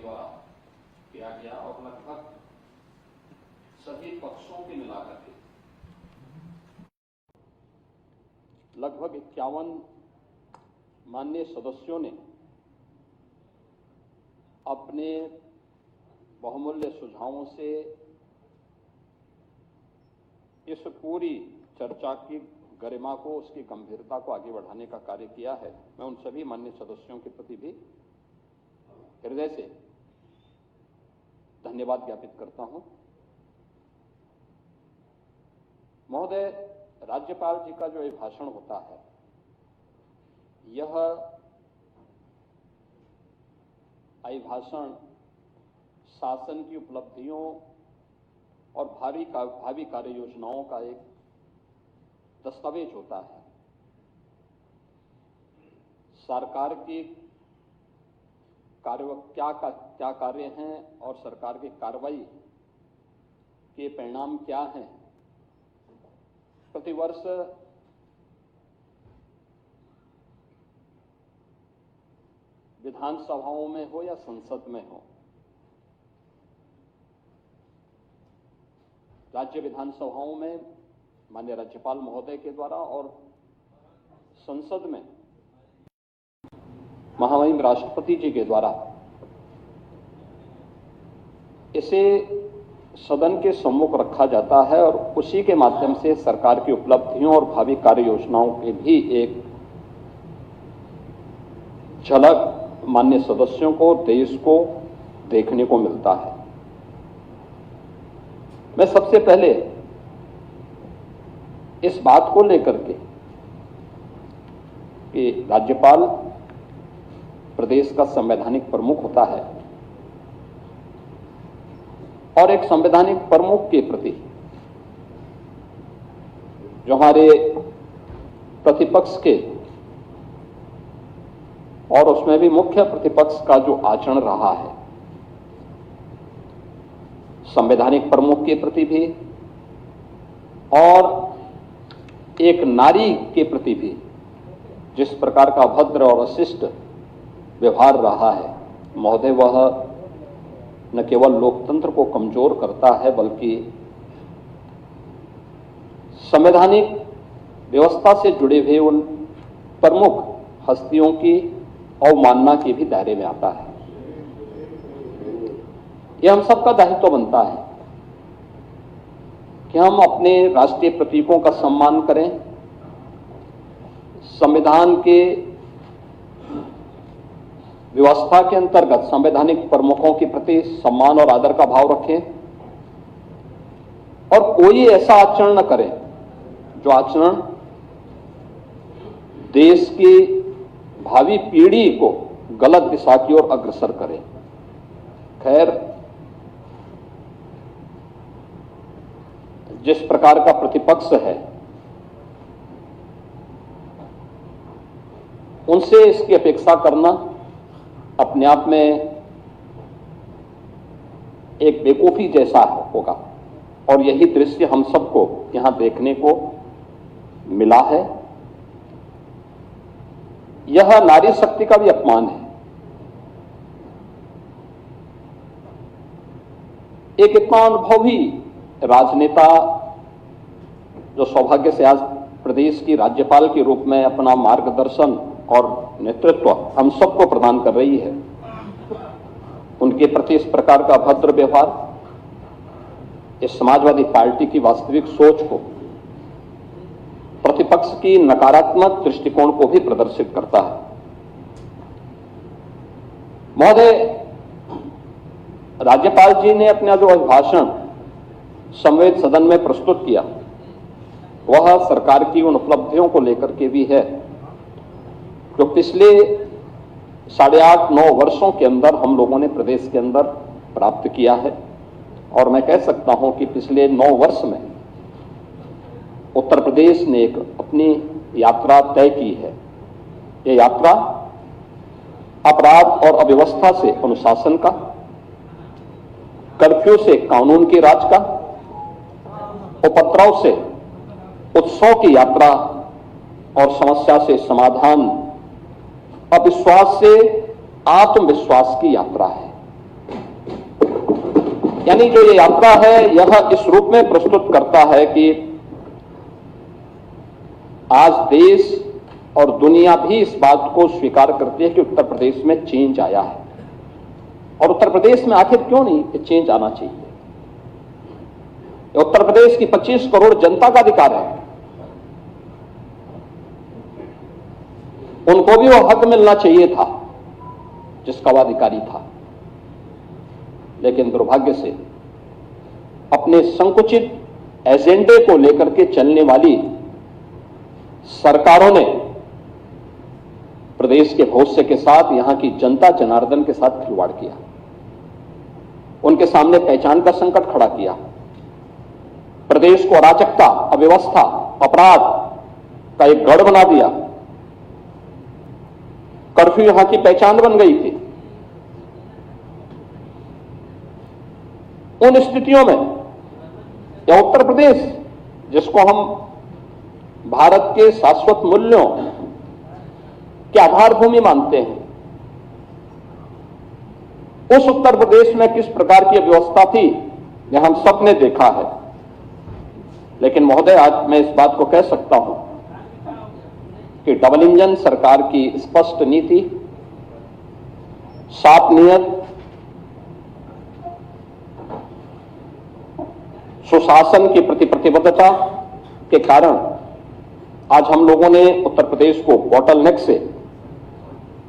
द्वारा किया गया और लगभग सभी पक्षों के मिलाकर के लगभग 51 माननीय सदस्यों ने अपने बहुमूल्य सुझावों से इस पूरी चर्चा की गरिमा को, उसकी गंभीरता को आगे बढ़ाने का कार्य किया है। मैं उन सभी माननीय सदस्यों के प्रति भी हृदय से धन्यवाद ज्ञापित करता हूं। महोदय, राज्यपाल जी का जो ये भाषण होता है, यह अभिभाषण शासन की उपलब्धियों और भावी कार्य योजनाओं का एक दस्तावेज होता है। सरकार की क्या कार्य हैं और सरकार की कार्रवाई के परिणाम क्या हैं, प्रतिवर्ष विधानसभाओं में हो या संसद में हो, राज्य विधानसभाओं में माननीय राज्यपाल महोदय के द्वारा और संसद में महामहिम राष्ट्रपति जी के द्वारा इसे सदन के सम्मुख रखा जाता है और उसी के माध्यम से सरकार की उपलब्धियों और भावी कार्य योजनाओं के भी एक झलक माननीय सदस्यों को, देश को देखने को मिलता है। मैं सबसे पहले इस बात को लेकर के कि राज्यपाल प्रदेश का संवैधानिक प्रमुख होता है और एक संवैधानिक प्रमुख के प्रति जो हमारे प्रतिपक्ष के और उसमें भी मुख्य प्रतिपक्ष का जो आचरण रहा है, संवैधानिक प्रमुख के प्रति भी और एक नारी के प्रति भी जिस प्रकार का अभद्र और अशिष्ट व्यवहार रहा है, महोदय, वह न केवल लोकतंत्र को कमजोर करता है बल्कि संवैधानिक व्यवस्था से जुड़े हुए उन प्रमुख हस्तियों की अवमानना के भी दायरे में आता है। यह हम सबका दायित्व बनता है कि हम अपने राष्ट्रीय प्रतीकों का सम्मान करें, संविधान के व्यवस्था के अंतर्गत संवैधानिक प्रमुखों के प्रति सम्मान और आदर का भाव रखें और कोई ऐसा आचरण न करें जो आचरण देश की भावी पीढ़ी को गलत दिशा की ओर अग्रसर करे। खैर, जिस प्रकार का प्रतिपक्ष है उनसे इसकी अपेक्षा करना अपने आप में एक बेवकूफी जैसा होगा और यही दृश्य हम सबको यहां देखने को मिला है। यह नारी शक्ति का भी अपमान है। एक इतना अनुभवी राजनेता जो सौभाग्य से आज प्रदेश की राज्यपाल के रूप में अपना मार्गदर्शन और नेतृत्व हम सबको प्रदान कर रही है, उनके प्रति इस प्रकार का अभद्र व्यवहार इस समाजवादी पार्टी की वास्तविक सोच को, प्रतिपक्ष की नकारात्मक दृष्टिकोण को भी प्रदर्शित करता है। महोदय, राज्यपाल जी ने अपना जो अभिभाषण संवेद सदन में प्रस्तुत किया वह सरकार की उन उपलब्धियों को लेकर के भी है जो पिछले 8.5-9 वर्षों के अंदर हम लोगों ने प्रदेश के अंदर प्राप्त किया है। और मैं कह सकता हूं कि पिछले 9 वर्ष में उत्तर प्रदेश ने एक अपनी यात्रा तय की है। ये यात्रा अपराध और अव्यवस्था से अनुशासन का, कर्फ्यू से कानून के राज का, उपद्रव से उत्सव की यात्रा और समस्या से समाधान, अविश्वास से आत्मविश्वास की यात्रा है। यानी जो ये यात्रा है यह इस रूप में प्रस्तुत करता है कि आज देश और दुनिया भी इस बात को स्वीकार करती है कि उत्तर प्रदेश में चेंज आया है। और उत्तर प्रदेश में आखिर क्यों नहीं ये चेंज आना चाहिए? उत्तर प्रदेश की 25 करोड़ जनता का अधिकार है, उनको भी वो हक मिलना चाहिए था जिसका वो अधिकारी था। लेकिन दुर्भाग्य से अपने संकुचित एजेंडे को लेकर के चलने वाली सरकारों ने प्रदेश के भविष्य के साथ, यहां की जनता जनार्दन के साथ खिलवाड़ किया, उनके सामने पहचान का संकट खड़ा किया, प्रदेश को अराजकता, अव्यवस्था, अपराध का एक गढ़ बना दिया। कर्फ्यू यहां की पहचान बन गई थी। उन स्थितियों में यह उत्तर प्रदेश, जिसको हम भारत के शाश्वत मूल्यों की आधारभूमि मानते हैं, उस उत्तर प्रदेश में किस प्रकार की व्यवस्था थी यह हम सबने देखा है। लेकिन महोदय, आज मैं इस बात को कह सकता हूं कि डबल इंजन सरकार की स्पष्ट नीति, साफ नियत, सुशासन की प्रति प्रतिबद्धता के कारण आज हम लोगों ने उत्तर प्रदेश को बॉटलनेक से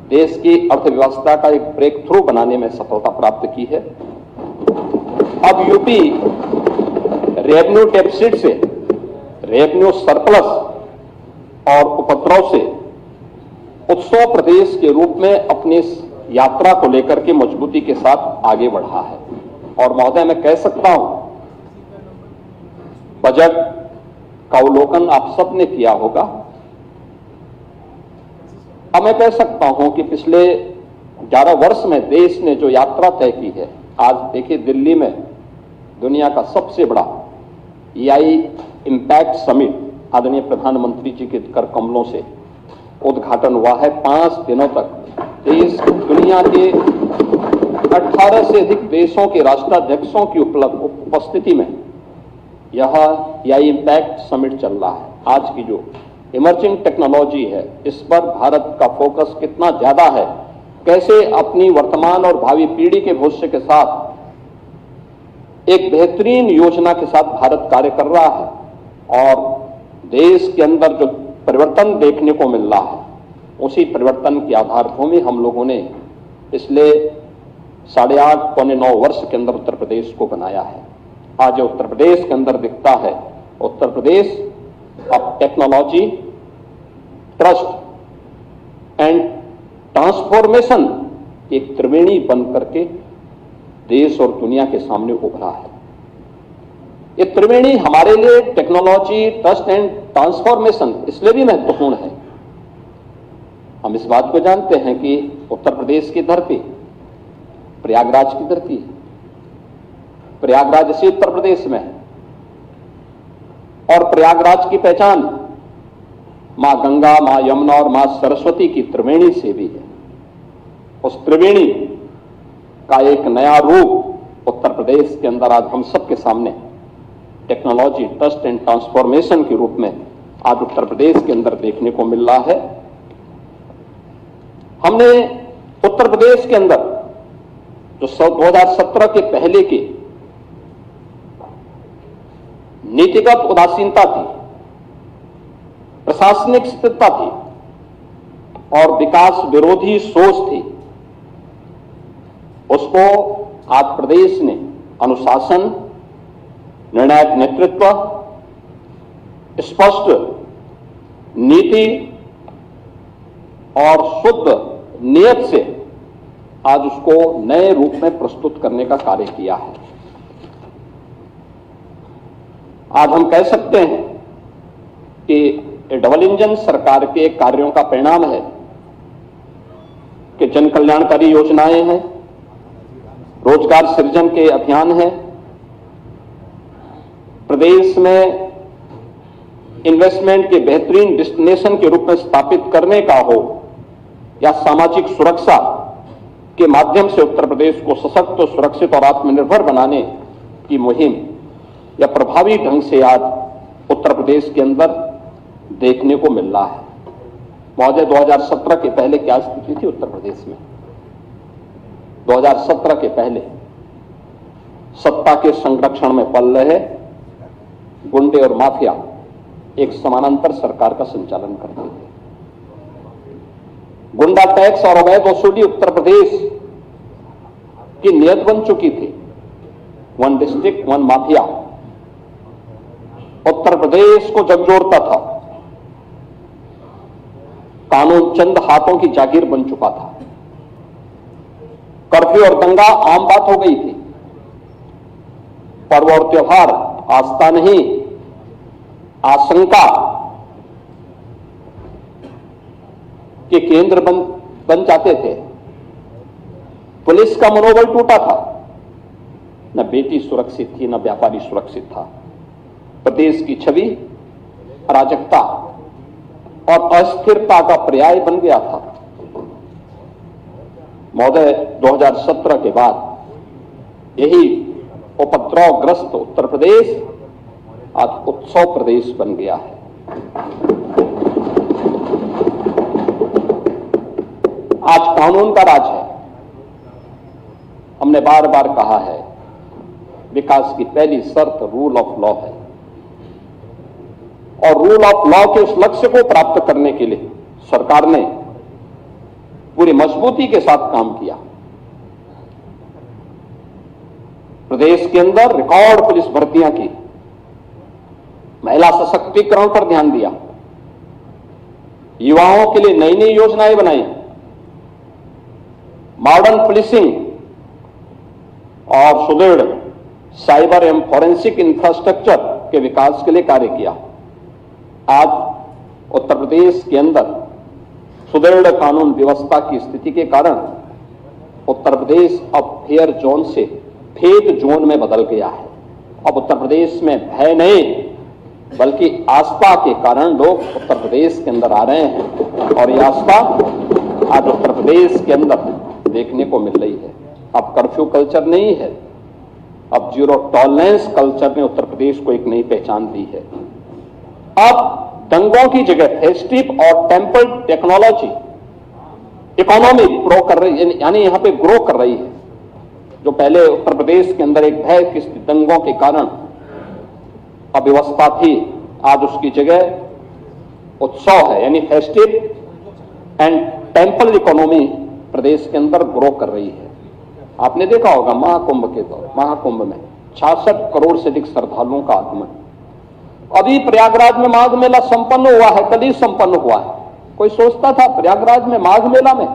देश की अर्थव्यवस्था का एक ब्रेक थ्रू बनाने में सफलता प्राप्त की है। अब यूपी रेवेन्यू डेफिसिट से, रेवेन्यू सरप्लस और उपद्रव से उत्सव प्रदेश के रूप में अपनी इस यात्रा को लेकर के मजबूती के साथ आगे बढ़ा है। और महोदय, मैं कह सकता हूं, बजट का अवलोकन आप सबने किया होगा। अब मैं कह सकता हूं कि पिछले 11 वर्ष में देश ने जो यात्रा तय की है, आज देखिए दिल्ली में दुनिया का सबसे बड़ा EI इम्पैक्ट समिट आदरणीय प्रधानमंत्री जी के कर कमलों से उद्घाटन हुआ है। 5 दिनों तक देश दुनिया के 18 से अधिक देशों के राष्ट्राध्यक्षों की उपस्थिति में यह EI इम्पैक्ट समिट चल रहा है। आज की जो इमर्जिंग टेक्नोलॉजी है, इस पर भारत का फोकस कितना ज्यादा है, कैसे अपनी वर्तमान और भावी पीढ़ी के भविष्य के साथ एक बेहतरीन योजना के साथ भारत कार्य कर रहा है। और देश के अंदर जो परिवर्तन देखने को मिल रहा है, उसी परिवर्तन की आधारभूमि हम लोगों ने पिछले 8.5 पौने 9 वर्ष के अंदर उत्तर प्रदेश को बनाया है। आज उत्तर प्रदेश के अंदर दिखता है, उत्तर प्रदेश अब टेक्नोलॉजी, ट्रस्ट एंड ट्रांसफॉर्मेशन एक त्रिवेणी बन करके देश और दुनिया के सामने उभरा है। ये त्रिवेणी हमारे लिए टेक्नोलॉजी, ट्रस्ट एंड ट्रांसफॉर्मेशन इसलिए भी महत्वपूर्ण है। हम इस बात को जानते हैं कि उत्तर प्रदेश की धरती प्रयागराज की धरती है। प्रयागराज इसी उत्तर प्रदेश में है और प्रयागराज की पहचान मां गंगा, मां यमुना और मां सरस्वती की त्रिवेणी से भी है। उस त्रिवेणी का एक नया रूप उत्तर प्रदेश के अंदर आज हम सबके सामने टेक्नोलॉजी, ट्रस्ट एंड ट्रांसफॉर्मेशन के रूप में आज उत्तर प्रदेश के अंदर देखने को मिल रहा है। हमने उत्तर प्रदेश के अंदर जो 2017 के पहले के नीतिगत उदासीनता थी, प्रशासनिक स्थिरता थी और विकास विरोधी सोच थी, उसको आज प्रदेश ने अनुशासन, निर्णायक नेतृत्व, स्पष्ट नीति और शुद्ध नियत से आज उसको नए रूप में प्रस्तुत करने का कार्य किया है। आज हम कह सकते हैं कि डबल इंजन सरकार के कार्यों का परिणाम है कि जन कल्याणकारी योजनाएं हैं, रोजगार सृजन के अभियान हैं, प्रदेश में इन्वेस्टमेंट के बेहतरीन डेस्टिनेशन के रूप में स्थापित करने का हो या सामाजिक सुरक्षा के माध्यम से उत्तर प्रदेश को सशक्त, सुरक्षित और आत्मनिर्भर बनाने की मुहिम या प्रभावी ढंग से आज उत्तर प्रदेश के अंदर देखने को मिल रहा है। महोदय, 2017 के पहले क्या स्थिति थी उत्तर प्रदेश में? 2017 के पहले सत्ता के संरक्षण में पल रहे गुंडे और माफिया एक समानांतर सरकार का संचालन करते थे। गुंडा टैक्स और अवैध वसूली उत्तर प्रदेश की नियत बन चुकी थी। One district one mafia Uttar Pradesh को झकझोरता था। कानून चंद हाथों की जागीर बन चुका था। कर्फ्यू और दंगा आम बात हो गई थी। पर्व और त्योहार आस्था नहीं आशंका के केंद्र बन जाते थे। पुलिस का मनोबल टूटा था। न बेटी सुरक्षित थी, न व्यापारी सुरक्षित था। प्रदेश की छवि अराजकता और अस्थिरता का पर्याय बन गया था। महोदय, 2017 के बाद यही उपद्रवग्रस्त उत्तर प्रदेश आज उत्सव प्रदेश बन गया है। आज कानून का राज है। हमने बार बार कहा है, विकास की पहली शर्त रूल ऑफ लॉ है और रूल ऑफ लॉ के उस लक्ष्य को प्राप्त करने के लिए सरकार ने पूरी मजबूती के साथ काम किया। प्रदेश के अंदर रिकॉर्ड पुलिस भर्तियां की, महिला सशक्तिकरण पर ध्यान दिया, युवाओं के लिए नई नई योजनाएं बनाई, मॉडर्न पुलिसिंग और सुदृढ़ साइबर एवं फॉरेंसिक इंफ्रास्ट्रक्चर के विकास के लिए कार्य किया। आज उत्तर प्रदेश के अंदर सुदृढ़ कानून व्यवस्था की स्थिति के कारण उत्तर प्रदेश अब फेयर जोन से फेक जोन में बदल गया है। अब उत्तर प्रदेश में भय नहीं बल्कि आस्था के कारण लोग उत्तर प्रदेश के अंदर आ रहे हैं और यह आस्था आज उत्तर प्रदेश के अंदर देखने को मिल रही है। अब कर्फ्यू कल्चर नहीं है, अब जीरो टॉलरेंस कल्चर ने उत्तर प्रदेश को एक नई पहचान दी है। अब दंगों की जगह फेस्टिव और टेम्पल टेक्नोलॉजी इकोनॉमी ग्रो कर रही है, यानी यहां पे ग्रो कर रही है। जो पहले उत्तर प्रदेश के अंदर एक भय की दंगों के कारण अव्यवस्था थी, आज उसकी जगह उत्सव है, यानी फेस्टिव एंड टेम्पल इकोनॉमी प्रदेश के अंदर ग्रो कर रही है। आपने देखा होगा महाकुंभ में 66 करोड़ से अधिक श्रद्धालुओं का आगमन। अभी प्रयागराज में माघ मेला संपन्न हुआ है, कल ही संपन्न हुआ है। कोई सोचता था प्रयागराज में माघ मेला में?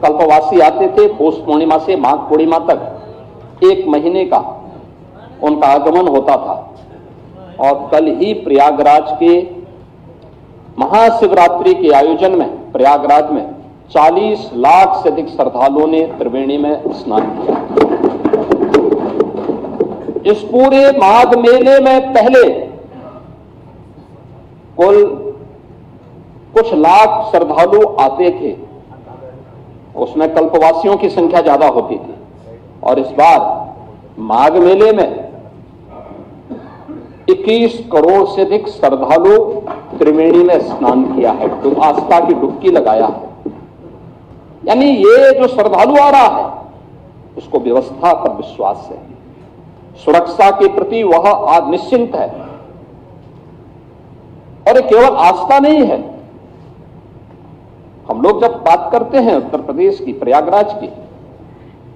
कल्पवासी आते थे, पौष पूर्णिमा से माघ पूर्णिमा तक 1 महीने का उनका आगमन होता था। और कल ही प्रयागराज के महाशिवरात्रि के आयोजन में प्रयागराज में 40 लाख से अधिक श्रद्धालुओं ने त्रिवेणी में स्नान किया। इस पूरे माघ मेले में पहले कुल कुछ लाख श्रद्धालु आते थे, उसमें कल्पवासियों की संख्या ज्यादा होती थी। और इस बार माघ मेले में 21 करोड़ से अधिक श्रद्धालु त्रिवेणी में स्नान किया है, आस्था की डुबकी लगाया है। यानी ये जो श्रद्धालु आ रहा है उसको व्यवस्था पर विश्वास है, सुरक्षा के प्रति वह आज निश्चिंत है। और ये केवल आस्था नहीं है। हम लोग जब बात करते हैं उत्तर प्रदेश की, प्रयागराज की,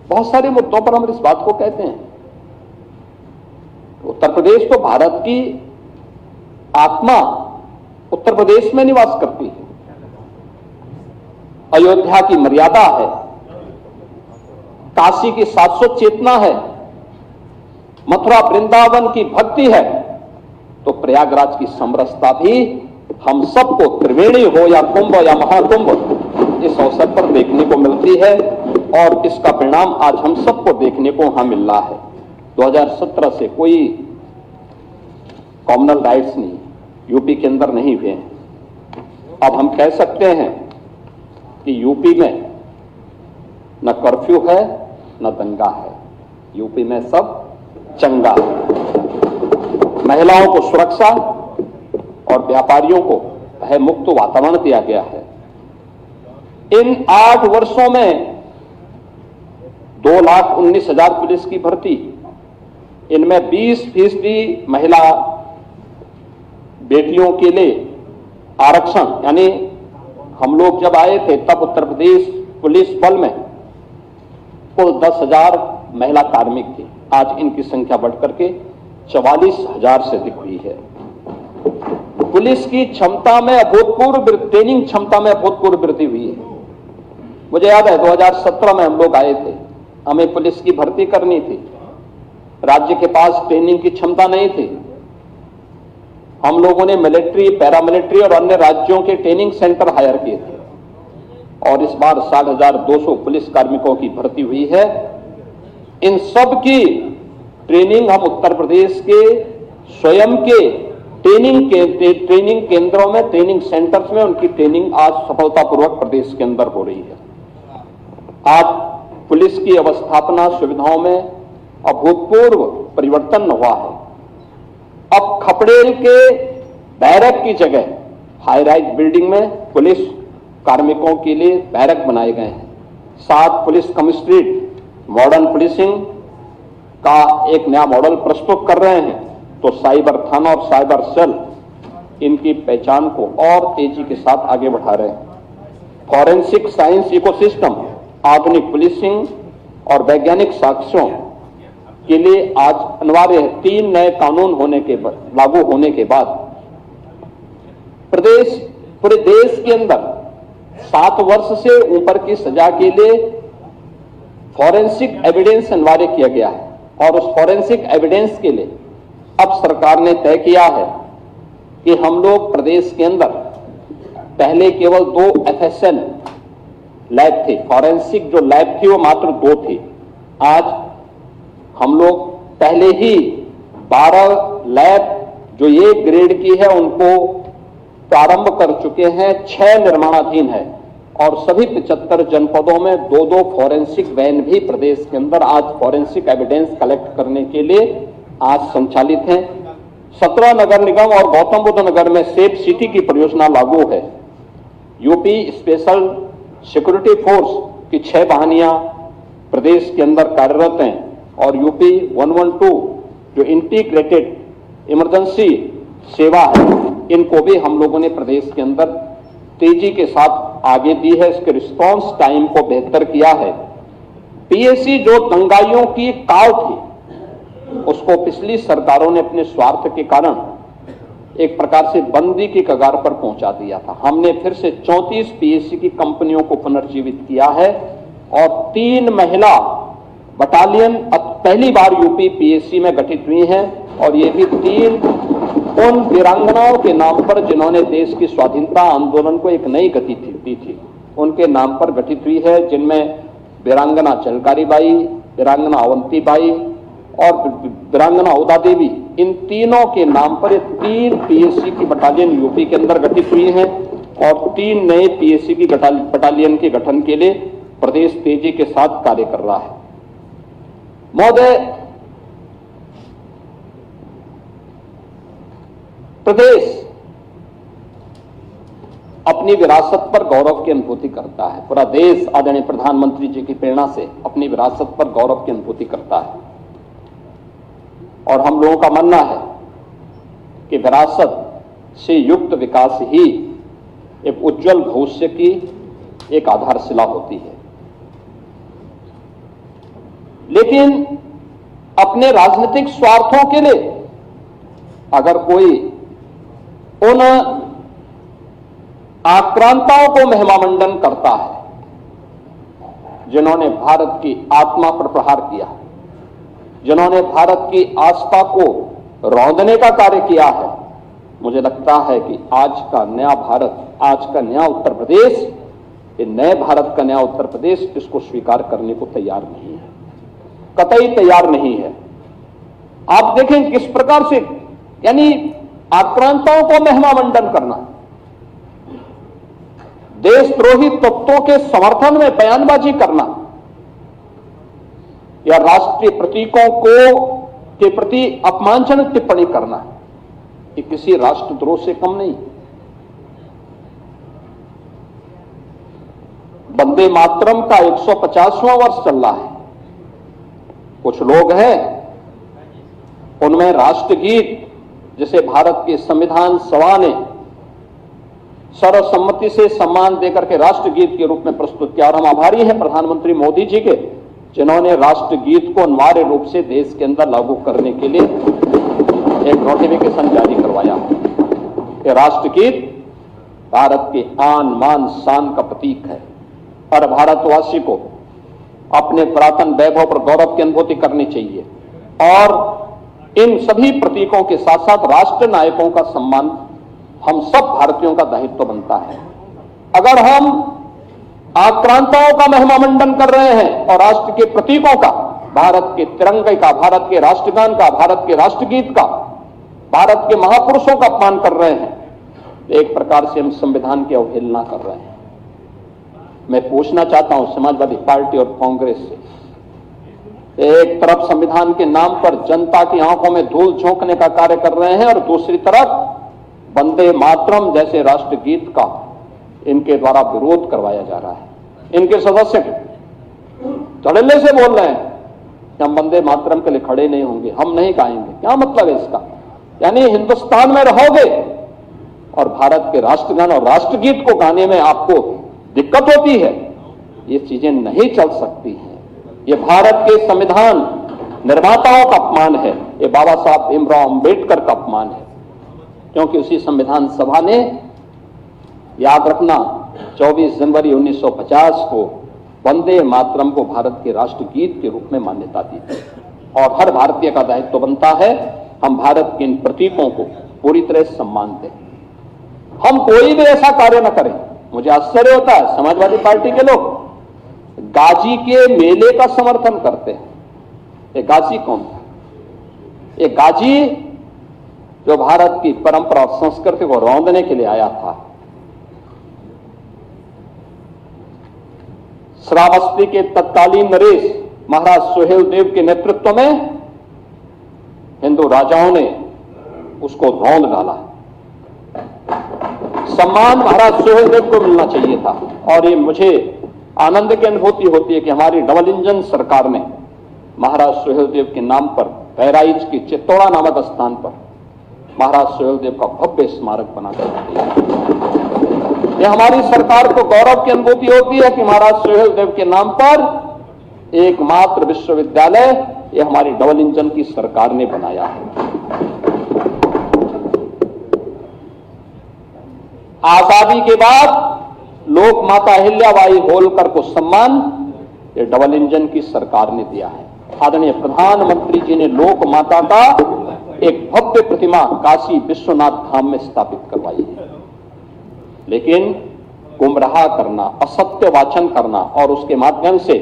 बहुत सारे मुद्दों पर हम इस बात को कहते हैं। उत्तर प्रदेश तो भारत की आत्मा उत्तर प्रदेश में निवास करती है। अयोध्या की मर्यादा है, काशी की शाश्वत चेतना है, मथुरा वृंदावन की भक्ति है, तो प्रयागराज की समरसता भी हम सबको त्रिवेणी हो या कुंभ या महाकुंभ इस अवसर पर देखने को मिलती है। और इसका परिणाम आज हम सबको देखने को वहां मिल रहा है। 2017 से कोई कॉमनल राइट्स नहीं यूपी के अंदर नहीं हुए हैं। अब हम कह सकते हैं कि यूपी में न कर्फ्यू है न दंगा है, यूपी में सब चंगा। महिलाओं को सुरक्षा और व्यापारियों को भय मुक्त वातावरण दिया गया है। इन 8 वर्षों में 2,19,000 पुलिस की भर्ती, इनमें 20% महिला बेटियों के लिए आरक्षण, यानी हम लोग जब आए थे तब उत्तर प्रदेश पुलिस बल में कुल 10,000 महिला कार्मिक थे। आज इनकी संख्या बढ़कर के 44,000 से अधिक हुई है। पुलिस की क्षमता में अभूतपूर्व, ट्रेनिंग क्षमता में अभूतपूर्व वृद्धि हुई है। मुझे याद है 2017 में हम लोग आए थे, हमें पुलिस की भर्ती करनी थी, राज्य के पास ट्रेनिंग की क्षमता नहीं थी। हम लोगों ने मिलिट्री, पैरामिलिट्री और अन्य राज्यों के ट्रेनिंग सेंटर हायर किए थे और इस बार 60,200 पुलिस कार्मिकों की भर्ती हुई है। इन सब की ट्रेनिंग हम उत्तर प्रदेश के स्वयं के ट्रेनिंग केंद्रों में, ट्रेनिंग सेंटर्स में उनकी ट्रेनिंग आज सफलतापूर्वक प्रदेश के अंदर हो रही है। आज पुलिस की अवस्थापना सुविधाओं में अभूतपूर्व परिवर्तन हुआ है। अब खपड़ेल के बैरक की जगह हाई राइज बिल्डिंग में पुलिस कार्मिकों के लिए बैरक बनाए गए हैं। 7 पुलिस कमिश्नरेट मॉडर्न पुलिसिंग का एक नया मॉडल प्रस्तुत कर रहे हैं। तो साइबर थाना और साइबर सेल इनकी पहचान को और तेजी के साथ आगे बढ़ा रहे हैं। फॉरेंसिक साइंस इकोसिस्टम, आधुनिक पुलिसिंग और वैज्ञानिक साक्ष्यों के लिए आज अनिवार्य है। 3 नए कानून लागू होने के बाद पूरे देश के अंदर 7 वर्ष से ऊपर की सजा के लिए फॉरेंसिक एविडेंस अनिवार्य किया गया है और उस फॉरेंसिक एविडेंस के लिए अब सरकार ने तय किया है कि हम लोग प्रदेश के अंदर पहले केवल 2 FSL लैब थे, फॉरेंसिक जो लैब थी वो मात्र 2 थी। आज हम लोग पहले ही 12 लैब जो ये ग्रेड की है उनको प्रारंभ कर चुके हैं, 6 निर्माणाधीन है और सभी 75 जनपदों में 2-2 फॉरेंसिक वैन भी प्रदेश के अंदर आज फॉरेंसिक एविडेंस कलेक्ट करने के लिए आज संचालित हैं। 17 नगर निगम और गौतम बुद्ध नगर में सेफ सिटी की परियोजना लागू है। यूपी स्पेशल सिक्योरिटी फोर्स की 6 वाहिनियां प्रदेश के अंदर कार्यरत हैं और यूपी 112 जो इंटीग्रेटेड इमरजेंसी सेवा है, इनको भी हम लोगों ने प्रदेश के अंदर तेजी के साथ आगे दी है। इसके रिस्पांस टाइम को बेहतर किया है। पीएसी जो दंगाइयों की काल थी उसको पिछली सरकारों ने अपने स्वार्थ के कारण एक प्रकार से बंदी की कगार पर पहुंचा दिया था। हमने फिर से 34 पीएसी की कंपनियों को पुनर्जीवित किया है और 3 महिला बटालियन अब पहली बार यूपी पीएसी में गठित हुई हैं और ये भी 3 उन वीरांगनाओं के नाम पर जिन्होंने देश की स्वाधीनता आंदोलन को एक नई गति दी थी, उनके नाम पर गठित हुई है, जिनमें वीरांगना चलकारी बाई, वीरांगना अवंती बाई और वीरांगना उदा देवी, इन तीनों के नाम पर ये 3 पीएससी की बटालियन यूपी के अंदर गठित हुई हैं और 3 नए पीएससी की बटालियन के गठन के लिए प्रदेश तेजी के साथ कार्य कर रहा है। महोदय, प्रदेश अपनी विरासत पर गौरव की अनुभूति करता है। पूरा देश आदरणीय प्रधानमंत्री जी की प्रेरणा से अपनी विरासत पर गौरव की अनुभूति करता है और हम लोगों का मानना है कि विरासत से युक्त विकास ही एक उज्जवल भविष्य की एक आधारशिला होती है। लेकिन अपने राजनीतिक स्वार्थों के लिए अगर कोई उन आक्रांताओं को महिमामंडन करता है जिन्होंने भारत की आत्मा पर प्रहार किया, जिन्होंने भारत की आस्था को रौंदने का कार्य किया है, मुझे लगता है कि आज का नया भारत, आज का नया उत्तर प्रदेश, ये नए भारत का नया उत्तर प्रदेश इसको स्वीकार करने को तैयार नहीं है, कतई तैयार नहीं है। आप देखें किस प्रकार से, यानी आक्रांताओं को महिमामंडन करना, देशद्रोही तत्वों के समर्थन में बयानबाजी करना, या राष्ट्रीय प्रतीकों को के प्रति अपमानजनक टिप्पणी करना ये किसी राष्ट्रद्रोह से कम नहीं। वंदे मातरम का 150वां वर्ष चल रहा है। कुछ लोग हैं उनमें राष्ट्रगीत जिसे भारत के संविधान सभा ने सर्वसम्मति से सम्मान देकर के राष्ट्रगीत के रूप में प्रस्तुत किया, और हम आभारी हैं प्रधानमंत्री मोदी जी के जिन्होंने राष्ट्रगीत को अनिवार्य रूप से देश के अंदर लागू करने के लिए एक नोटिफिकेशन जारी करवाया कि राष्ट्रगीत भारत के आन मान शान का प्रतीक है और भारतवासी को अपने पुरातन वैभव पर गौरव की अनुभूति करनी चाहिए। और इन सभी प्रतीकों के साथ साथ राष्ट्र नायकों का सम्मान हम सब भारतीयों का दायित्व बनता है। अगर हम आक्रांताओं का महिमा मंडन कर रहे हैं और राष्ट्र के प्रतीकों का, भारत के तिरंगे का, भारत के राष्ट्रगान का, भारत के राष्ट्रगीत का, भारत के महापुरुषों का अपमान कर रहे हैं, एक प्रकार से हम संविधान की अवहेलना कर रहे हैं। मैं पूछना चाहता हूं समाजवादी पार्टी और कांग्रेस से, एक तरफ संविधान के नाम पर जनता की आंखों में धूल झोंकने का कार्य कर रहे हैं और दूसरी तरफ वंदे मातरम जैसे राष्ट्रगीत का इनके द्वारा विरोध करवाया जा रहा है। इनके सदस्य धड़ल्ले से बोल रहे हैं कि हम वंदे मातरम के लिए खड़े नहीं होंगे, हम नहीं गाएंगे। क्या मतलब है इसका? यानी हिंदुस्तान में रहोगे और भारत के राष्ट्रगान और राष्ट्रगीत को गाने में आपको दिक्कत होती है, ये चीजें नहीं चल सकती हैं। ये भारत के संविधान निर्माताओं का अपमान है, ये बाबा साहब भीमराव अंबेडकर का अपमान है, क्योंकि उसी संविधान सभा ने, याद रखना, 24 जनवरी 1950 को वंदे मातरम को भारत के राष्ट्रगीत के रूप में मान्यता दी थी। और हर भारतीय का दायित्व बनता है हम भारत के इन प्रतीकों को पूरी तरह सम्मान दें। हम कोई भी ऐसा कार्य न करें। मुझे आश्चर्य होता है समाजवादी पार्टी के लोग गाजी के मेले का समर्थन करते हैं। ये गाजी कौन था? ये गाजी जो भारत की परंपरा और संस्कृति को रौंदने के लिए आया था। श्रावस्ती के तत्कालीन नरेश महाराज सुहेलदेव के नेतृत्व में हिंदू राजाओं ने उसको रौंद डाला। सम्मान महाराज सुहेलदेव को मिलना चाहिए था। और ये मुझे आनंद की अनुभूति होती है कि हमारी डबल इंजन सरकार ने महाराज सुहेलदेव के नाम पर बहराइच की चित्तौड़ा नामक स्थान पर महाराज सुहेलदेव का भव्य स्मारक बना दिया। यह हमारी सरकार को गौरव की अनुभूति होती है कि महाराज सुहेलदेव के नाम पर एकमात्र विश्वविद्यालय यह हमारी डबल इंजन की सरकार ने बनाया है। आजादी के बाद लोक माता अहिल्याबाई होलकर को सम्मान ये डबल इंजन की सरकार ने दिया है। आदरणीय प्रधानमंत्री जी ने लोक माता का एक भव्य प्रतिमा काशी विश्वनाथ धाम में स्थापित करवाई है। लेकिन गुमराह करना, असत्य वाचन करना और उसके माध्यम से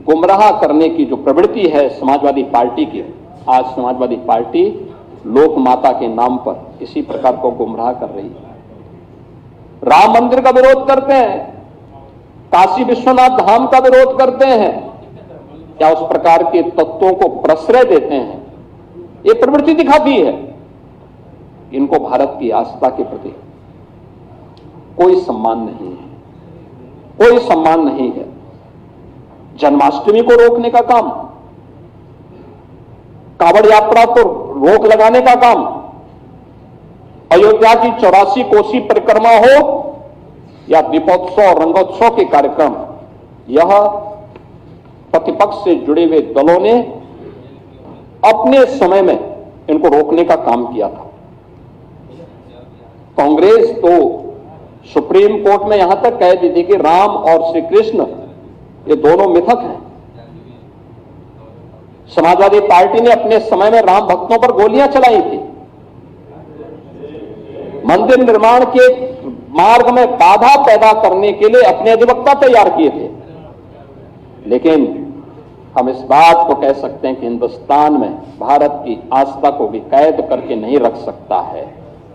गुमराह करने की जो प्रवृत्ति है समाजवादी पार्टी की, आज समाजवादी पार्टी लोक माता के नाम पर इसी प्रकार को गुमराह कर रही है। राम मंदिर का विरोध करते हैं, काशी विश्वनाथ धाम का विरोध करते हैं, क्या उस प्रकार के तत्वों को प्रश्रय देते हैं? ये प्रवृत्ति दिखाती है इनको भारत की आस्था के प्रति कोई सम्मान नहीं है, कोई सम्मान नहीं है। जन्माष्टमी को रोकने का काम, कांवड़ यात्रा को रोक लगाने का काम, अयोध्या की 84 कोसी परिक्रमा हो या दीपोत्सव रंगोत्सव के कार्यक्रम, यह प्रतिपक्ष से जुड़े हुए दलों ने अपने समय में इनको रोकने का काम किया था। कांग्रेस तो सुप्रीम कोर्ट में यहां तक कह दी थी कि राम और श्री कृष्ण ये दोनों मिथक हैं। समाजवादी पार्टी ने अपने समय में राम भक्तों पर गोलियां चलाई थी, मंदिर निर्माण के मार्ग में बाधा पैदा करने के लिए अपने अधिवक्ता तैयार किए थे। लेकिन हम इस बात को कह सकते हैं कि हिंदुस्तान में भारत की आस्था को भी कैद करके नहीं रख सकता है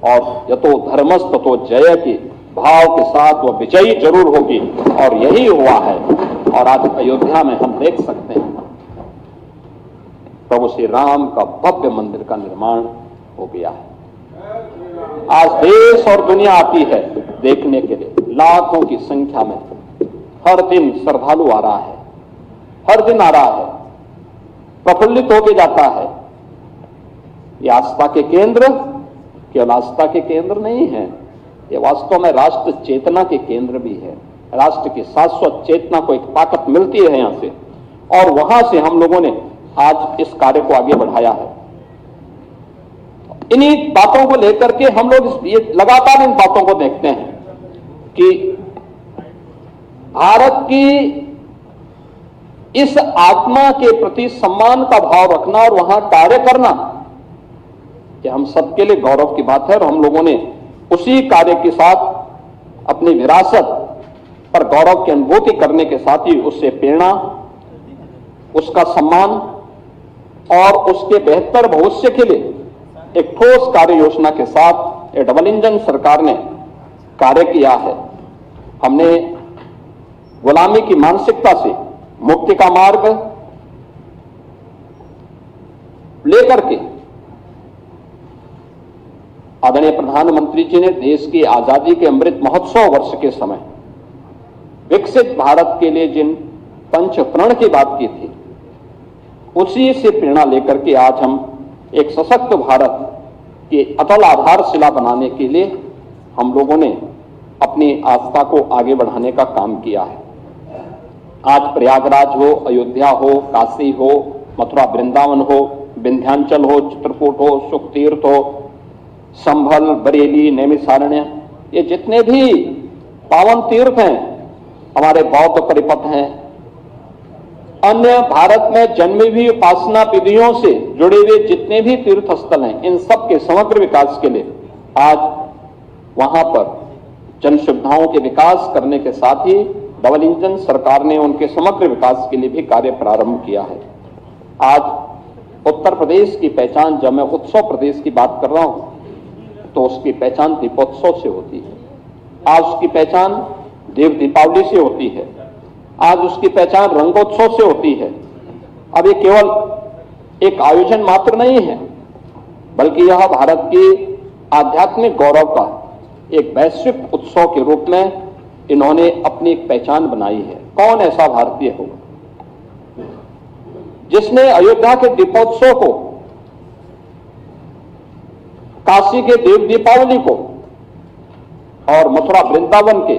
और यतो धर्मस् ततो जय के भाव के साथ वह विजयी जरूर होगी, और यही हुआ है। और आज अयोध्या में हम देख सकते हैं प्रभु श्री राम का भव्य मंदिर का निर्माण हो गया है। आज देश और दुनिया आती है देखने के लिए, लाखों की संख्या में हर दिन श्रद्धालु आ रहा है, हर दिन आ रहा है, प्रफुल्लित होके जाता है। ये आस्था के केंद्र केवल आस्था के केंद्र नहीं है, ये वास्तव में राष्ट्र चेतना के केंद्र भी है। राष्ट्र की शाश्वत चेतना को एक ताकत मिलती है यहां से, और वहां से हम लोगों ने आज इस कार्य को आगे बढ़ाया है। इन्हीं बातों को लेकर के हम लोग ये लगातार इन बातों को देखते हैं कि भारत की इस आत्मा के प्रति सम्मान का भाव रखना और वहां कार्य करना, कि हम सबके लिए गौरव की बात है। और हम लोगों ने उसी कार्य के साथ अपनी विरासत पर गौरव की अनुभूति करने के साथ ही उससे प्रेरणा, उसका सम्मान और उसके बेहतर भविष्य के लिए एक ठोस कार्य योजना के साथ ये डबल इंजन सरकार ने कार्य किया है। हमने गुलामी की मानसिकता से मुक्ति का मार्ग लेकर के आदरणीय प्रधानमंत्री जी ने देश की आजादी के अमृत महोत्सव वर्ष के समय विकसित भारत के लिए जिन पंच प्रण की बात की थी, उसी से प्रेरणा लेकर के आज हम एक सशक्त भारत की अटल आधारशिला बनाने के लिए हम लोगों ने अपनी आस्था को आगे बढ़ाने का काम किया है। आज प्रयागराज हो, अयोध्या हो, काशी हो, मथुरा वृंदावन हो, विंध्याचल हो, चित्रकूट हो, सुखतीर्थ हो, संभल, बरेली, नैमिषारण्य, ये जितने भी पावन तीर्थ हैं, हमारे बौद्ध परिपथ हैं, अन्य भारत में जन्मी हुई उपासना विधियों से जुड़े हुए जितने भी तीर्थ स्थल हैं, इन सब के समग्र विकास के लिए आज वहां पर जन सुविधाओं के विकास करने के साथ ही डबल इंजन सरकार ने उनके समग्र विकास के लिए भी कार्य प्रारंभ किया है। आज उत्तर प्रदेश की पहचान, जब मैं उत्सव प्रदेश की बात कर रहा हूं, तो उसकी पहचान दीपोत्सव से होती है। आज उसकी पहचान देव दीपावली से होती है, आज उसकी पहचान रंगोत्सव से होती है। अब ये केवल एक आयोजन मात्र नहीं है, बल्कि यह भारत के आध्यात्मिक गौरव का एक वैश्विक उत्सव के रूप में इन्होंने अपनी एक पहचान बनाई है। कौन ऐसा भारतीय होगा जिसने अयोध्या के दीपोत्सव को, काशी के देव दीपावली को और मथुरा वृंदावन के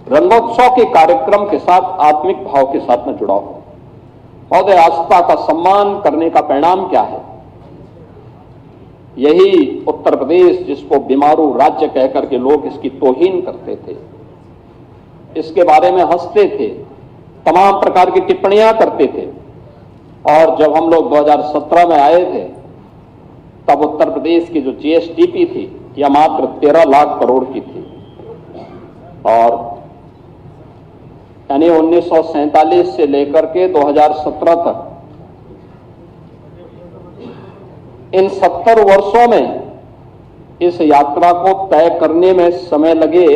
रंगोत्सव के कार्यक्रम के साथ आत्मिक भाव के साथ में जुड़ा हो। और आस्था का सम्मान करने का परिणाम क्या है? यही उत्तर प्रदेश, जिसको बीमारू राज्य कहकर के लोग इसकी तौहीन करते थे, इसके बारे में हंसते थे, तमाम प्रकार की टिप्पणियां करते थे, और जब हम लोग 2017 में आए थे, तब उत्तर प्रदेश की जो जीएसडीपी थी, यह मात्र 13 लाख करोड़ की थी। और यानी 1947 से लेकर के 2017 तक इन 70 वर्षों में इस यात्रा को तय करने में समय लगे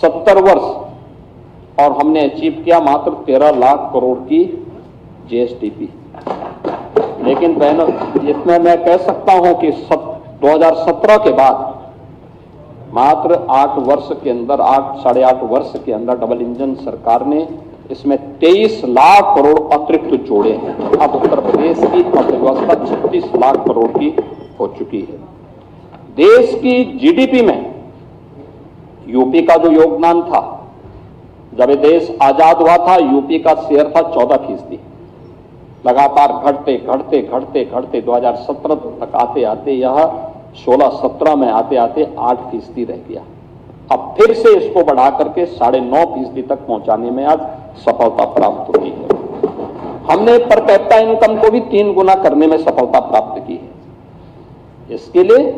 70 वर्ष, और हमने अचीव किया मात्र 13 लाख करोड़ की जीएसडीपी। लेकिन बहनों, इसमें मैं कह सकता हूं कि 2017 के बाद मात्र 8 वर्ष के अंदर, 8-8.5 वर्ष के अंदर डबल इंजन सरकार ने इसमें 23 लाख करोड़ अतिरिक्त जोड़े हैं। अब उत्तर प्रदेश की अर्थव्यवस्था 36 लाख करोड़ की हो चुकी है। देश की जीडीपी में यूपी का जो योगदान था, जब ये देश आजाद हुआ था, यूपी का शेयर था 14%। लगातार घटते घटते घटते घटते 2017 तक आते आते यह 16-17 में आते आते 8% रह गया। अब फिर से इसको बढ़ा करके 9.5% तक पहुंचाने में आज सफलता प्राप्त हुई है। हमने पर कैपिटा इनकम को भी 3 गुना करने में सफलता प्राप्त की है। इसके लिए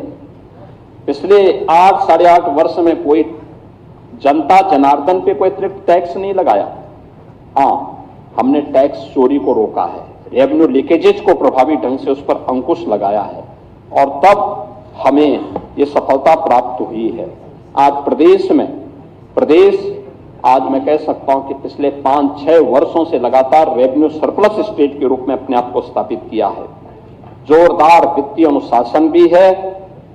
पिछले 8-8.5 वर्ष में कोई जनता जनार्दन पे कोई अतिरिक्त टैक्स नहीं लगाया। हाँ, हमने टैक्स चोरी को रोका है, रेवेन्यू लीकेजेज को प्रभावी ढंग से उस पर अंकुश लगाया है, और तब हमें ये सफलता प्राप्त हुई है। आज प्रदेश आज मैं कह सकता हूं कि पिछले 5-6 वर्षों से लगातार रेवेन्यू सरप्लस स्टेट के रूप में अपने आप को स्थापित किया है। जोरदार वित्तीय अनुशासन भी है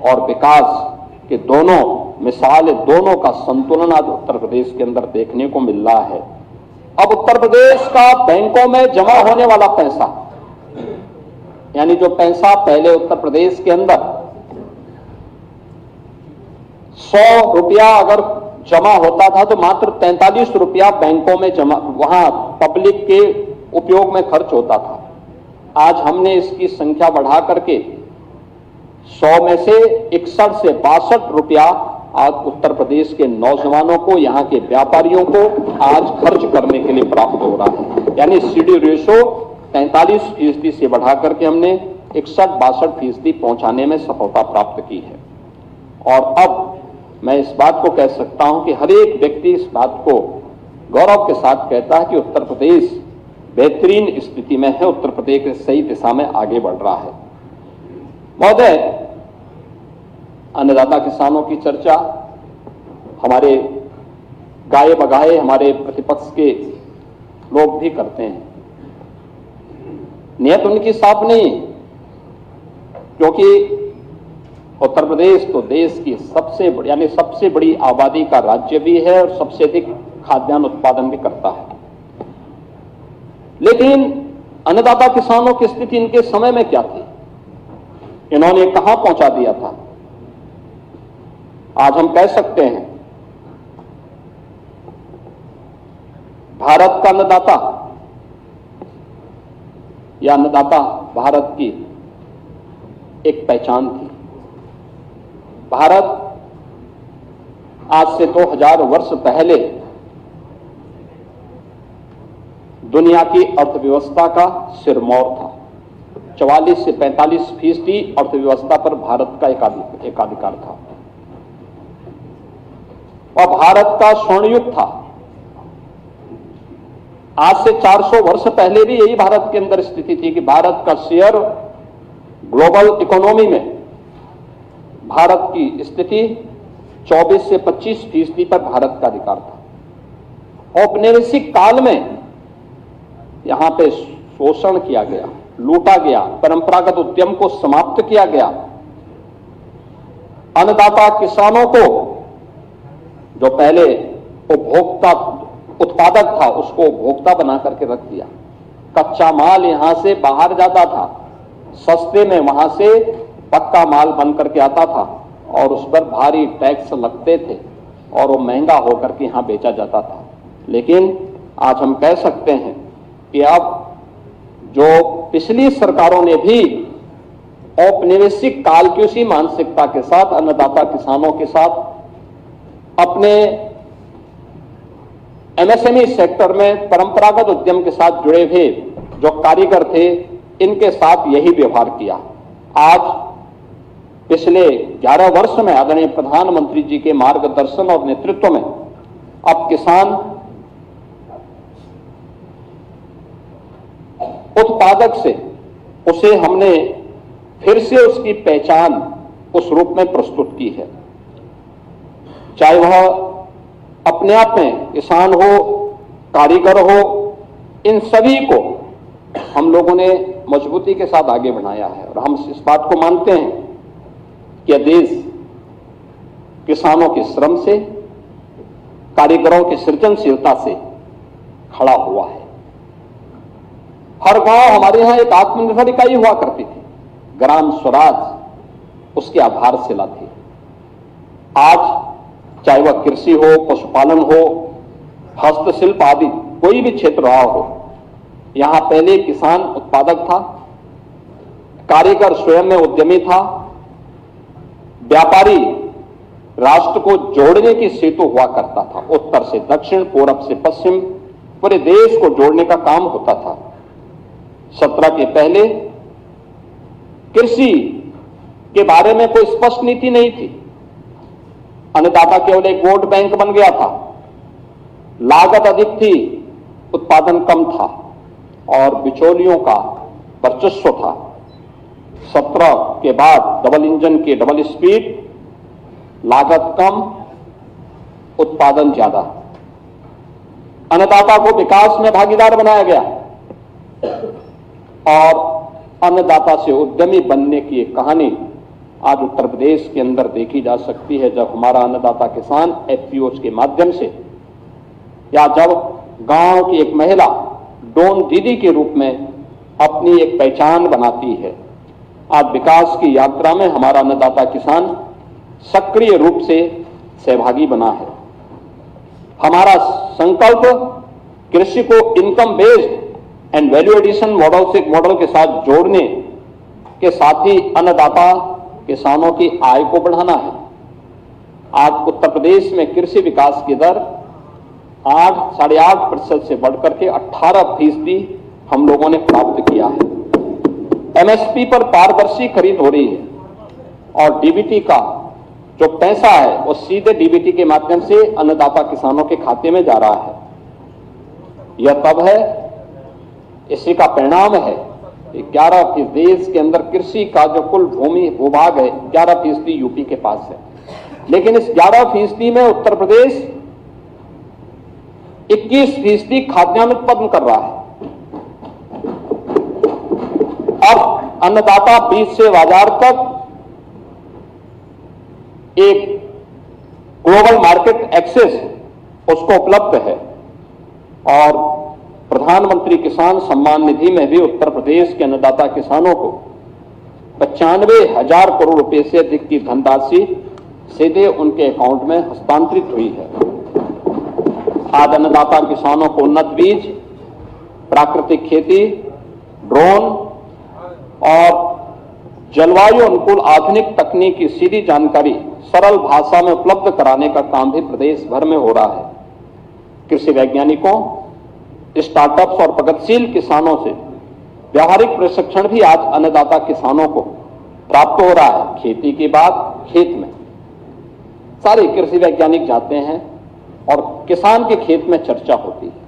और विकास के दोनों मिसाल, दोनों का संतुलन आज उत्तर प्रदेश के अंदर देखने को मिल रहा है। अब उत्तर प्रदेश का बैंकों में जमा होने वाला पैसा, यानी जो पैसा पहले उत्तर प्रदेश के अंदर 100 रुपया अगर जमा होता था तो मात्र 43 रुपया बैंकों में जमा, वहां पब्लिक के उपयोग में खर्च होता था। आज हमने इसकी संख्या बढ़ा करके 100 में से 61 से 62 रुपया आज उत्तर प्रदेश के नौजवानों को, यहां के व्यापारियों को आज खर्च करने के लिए प्राप्त हो रहा है। यानी सीडी रेशो 43% से बढ़ा करके हमने 61-62% पहुंचाने में सफलता प्राप्त की है। और अब मैं इस बात को कह सकता हूं कि हर एक व्यक्ति इस बात को गौरव के साथ कहता है कि उत्तर प्रदेश बेहतरीन स्थिति में है, उत्तर प्रदेश सही दिशा में आगे बढ़ रहा है। महोदय, अन्नदाता किसानों की चर्चा हमारे गाए बगाए हमारे प्रतिपक्ष के लोग भी करते हैं। नियत उनकी साफ नहीं, क्योंकि उत्तर प्रदेश तो देश की सबसे बड़ी आबादी का राज्य भी है और सबसे अधिक खाद्यान्न उत्पादन भी करता है। लेकिन अन्नदाता किसानों की स्थिति इनके समय में क्या थी, इन्होंने कहां पहुंचा दिया था? आज हम कह सकते हैं भारत का अन्नदाता या अन्नदाता भारत की एक पहचान थी। भारत आज से 2000 वर्ष पहले दुनिया की अर्थव्यवस्था का सिरमौर था। 44 से 45% अर्थव्यवस्था पर भारत का एकाधिकार था और भारत का स्वर्ण युग था। आज से 400 वर्ष पहले भी यही भारत के अंदर स्थिति थी कि भारत का शेयर ग्लोबल इकोनॉमी में भारत की स्थिति 24 से 25% पर भारत का अधिकार था। औपनिवेशिक काल में यहां पे शोषण किया गया, लूटा गया, परंपरागत उद्यम को समाप्त किया गया। अन्नदाता किसानों को, जो पहले उपभोक्ता उत्पादक था, उसको उपभोक्ता बना करके रख दिया। कच्चा माल यहां से बाहर जाता था, सस्ते में वहां से पक्का माल बन करके आता था और उस पर भारी टैक्स लगते थे और वो महंगा होकर के यहां बेचा जाता था। लेकिन आज हम कह सकते हैं कि अब जो पिछली सरकारों ने भी औपनिवेशिक काल की उसी मानसिकता के साथ अन्नदाता किसानों के साथ अपने एमएसएमई सेक्टर में परंपरागत उद्यम के साथ जुड़े हुए जो कारीगर थे, इनके साथ यही व्यवहार किया। आज पिछले 11 वर्ष में आदरणीय प्रधानमंत्री जी के मार्गदर्शन और नेतृत्व में अब किसान उत्पादक से उसे हमने फिर से उसकी पहचान उस रूप में प्रस्तुत की है। चाहे वह अपने आप में किसान हो, कारीगर हो, इन सभी को हम लोगों ने मजबूती के साथ आगे बढ़ाया है और हम इस बात को मानते हैं कि देश किसानों के श्रम से, कारीगरों की सृजनशीलता से खड़ा हुआ है। हर गांव हमारे यहां एक आत्मनिर्भर इकाई हुआ करती थी, ग्राम स्वराज उसकी आधारशिला थी। आज चाहे वह कृषि हो, पशुपालन हो, हस्तशिल्प आदि कोई भी क्षेत्र रहा हो, यहां पहले किसान उत्पादक था, कारीगर स्वयं में उद्यमी था, व्यापारी राष्ट्र को जोड़ने की सेतु हुआ करता था। उत्तर से दक्षिण, पूरब से पश्चिम, पूरे देश को जोड़ने का काम होता था। 17 के पहले कृषि के बारे में कोई स्पष्ट नीति नहीं थी। अन्नदाता केवल एक वोट बैंक बन गया था। लागत अधिक थी, उत्पादन कम था और बिचौलियों का वर्चस्व था। 17 के बाद डबल इंजन की डबल स्पीड, लागत कम, उत्पादन ज्यादा। अन्नदाता को विकास में भागीदार बनाया गया और अन्नदाता से उद्यमी बनने की एक कहानी आज उत्तर प्रदेश के अंदर देखी जा सकती है, जब हमारा अन्नदाता किसान एफपीओज के माध्यम से या जब गांव की एक महिला डोन दीदी के रूप में अपनी एक पहचान बनाती है। आज विकास की यात्रा में हमारा अन्नदाता किसान सक्रिय रूप से सहभागी बना है। हमारा संकल्प कृषि को income based and value edition model के साथ जोड़ने के साथ ही अन्नदाता किसानों की आय को बढ़ाना है। आज उत्तर प्रदेश में कृषि विकास की दर 8-8.5% से बढ़कर के 18% हम लोगों ने प्राप्त किया है। एमएसपी पर पारदर्शी खरीद हो रही है और डीबीटी का जो पैसा है वो सीधे डीबीटी के माध्यम से अन्नदाता किसानों के खाते में जा रहा है। यह तब है, इसी का परिणाम है 11% देश के अंदर कृषि का जो कुल भूमि भूभाग है 11% यूपी के पास है, लेकिन इस 11% में उत्तर प्रदेश 21% खाद्यान्न उत्पादन कर रहा है। अब अन्नदाता बीज से बाजार तक एक ग्लोबल मार्केट एक्सेस उसको उपलब्ध है और प्रधानमंत्री किसान सम्मान निधि में भी उत्तर प्रदेश के अन्नदाता किसानों को 95,000 करोड़ रुपए से अधिक की धनराशि सीधे उनके अकाउंट में हस्तांतरित हुई है। आज अन्नदाता किसानों को उन्नत बीज, प्राकृतिक खेती, ड्रोन और जलवायु अनुकूल आधुनिक तकनीक की सीधी जानकारी सरल भाषा में उपलब्ध कराने का काम भी प्रदेश भर में हो रहा है। कृषि वैज्ञानिकों, स्टार्टअप्स और प्रगतिशील किसानों से व्यावहारिक प्रशिक्षण भी आज अन्नदाता किसानों को प्राप्त हो रहा है। खेती के बाद खेत में सारे कृषि वैज्ञानिक जाते हैं और किसान के खेत में चर्चा होती है।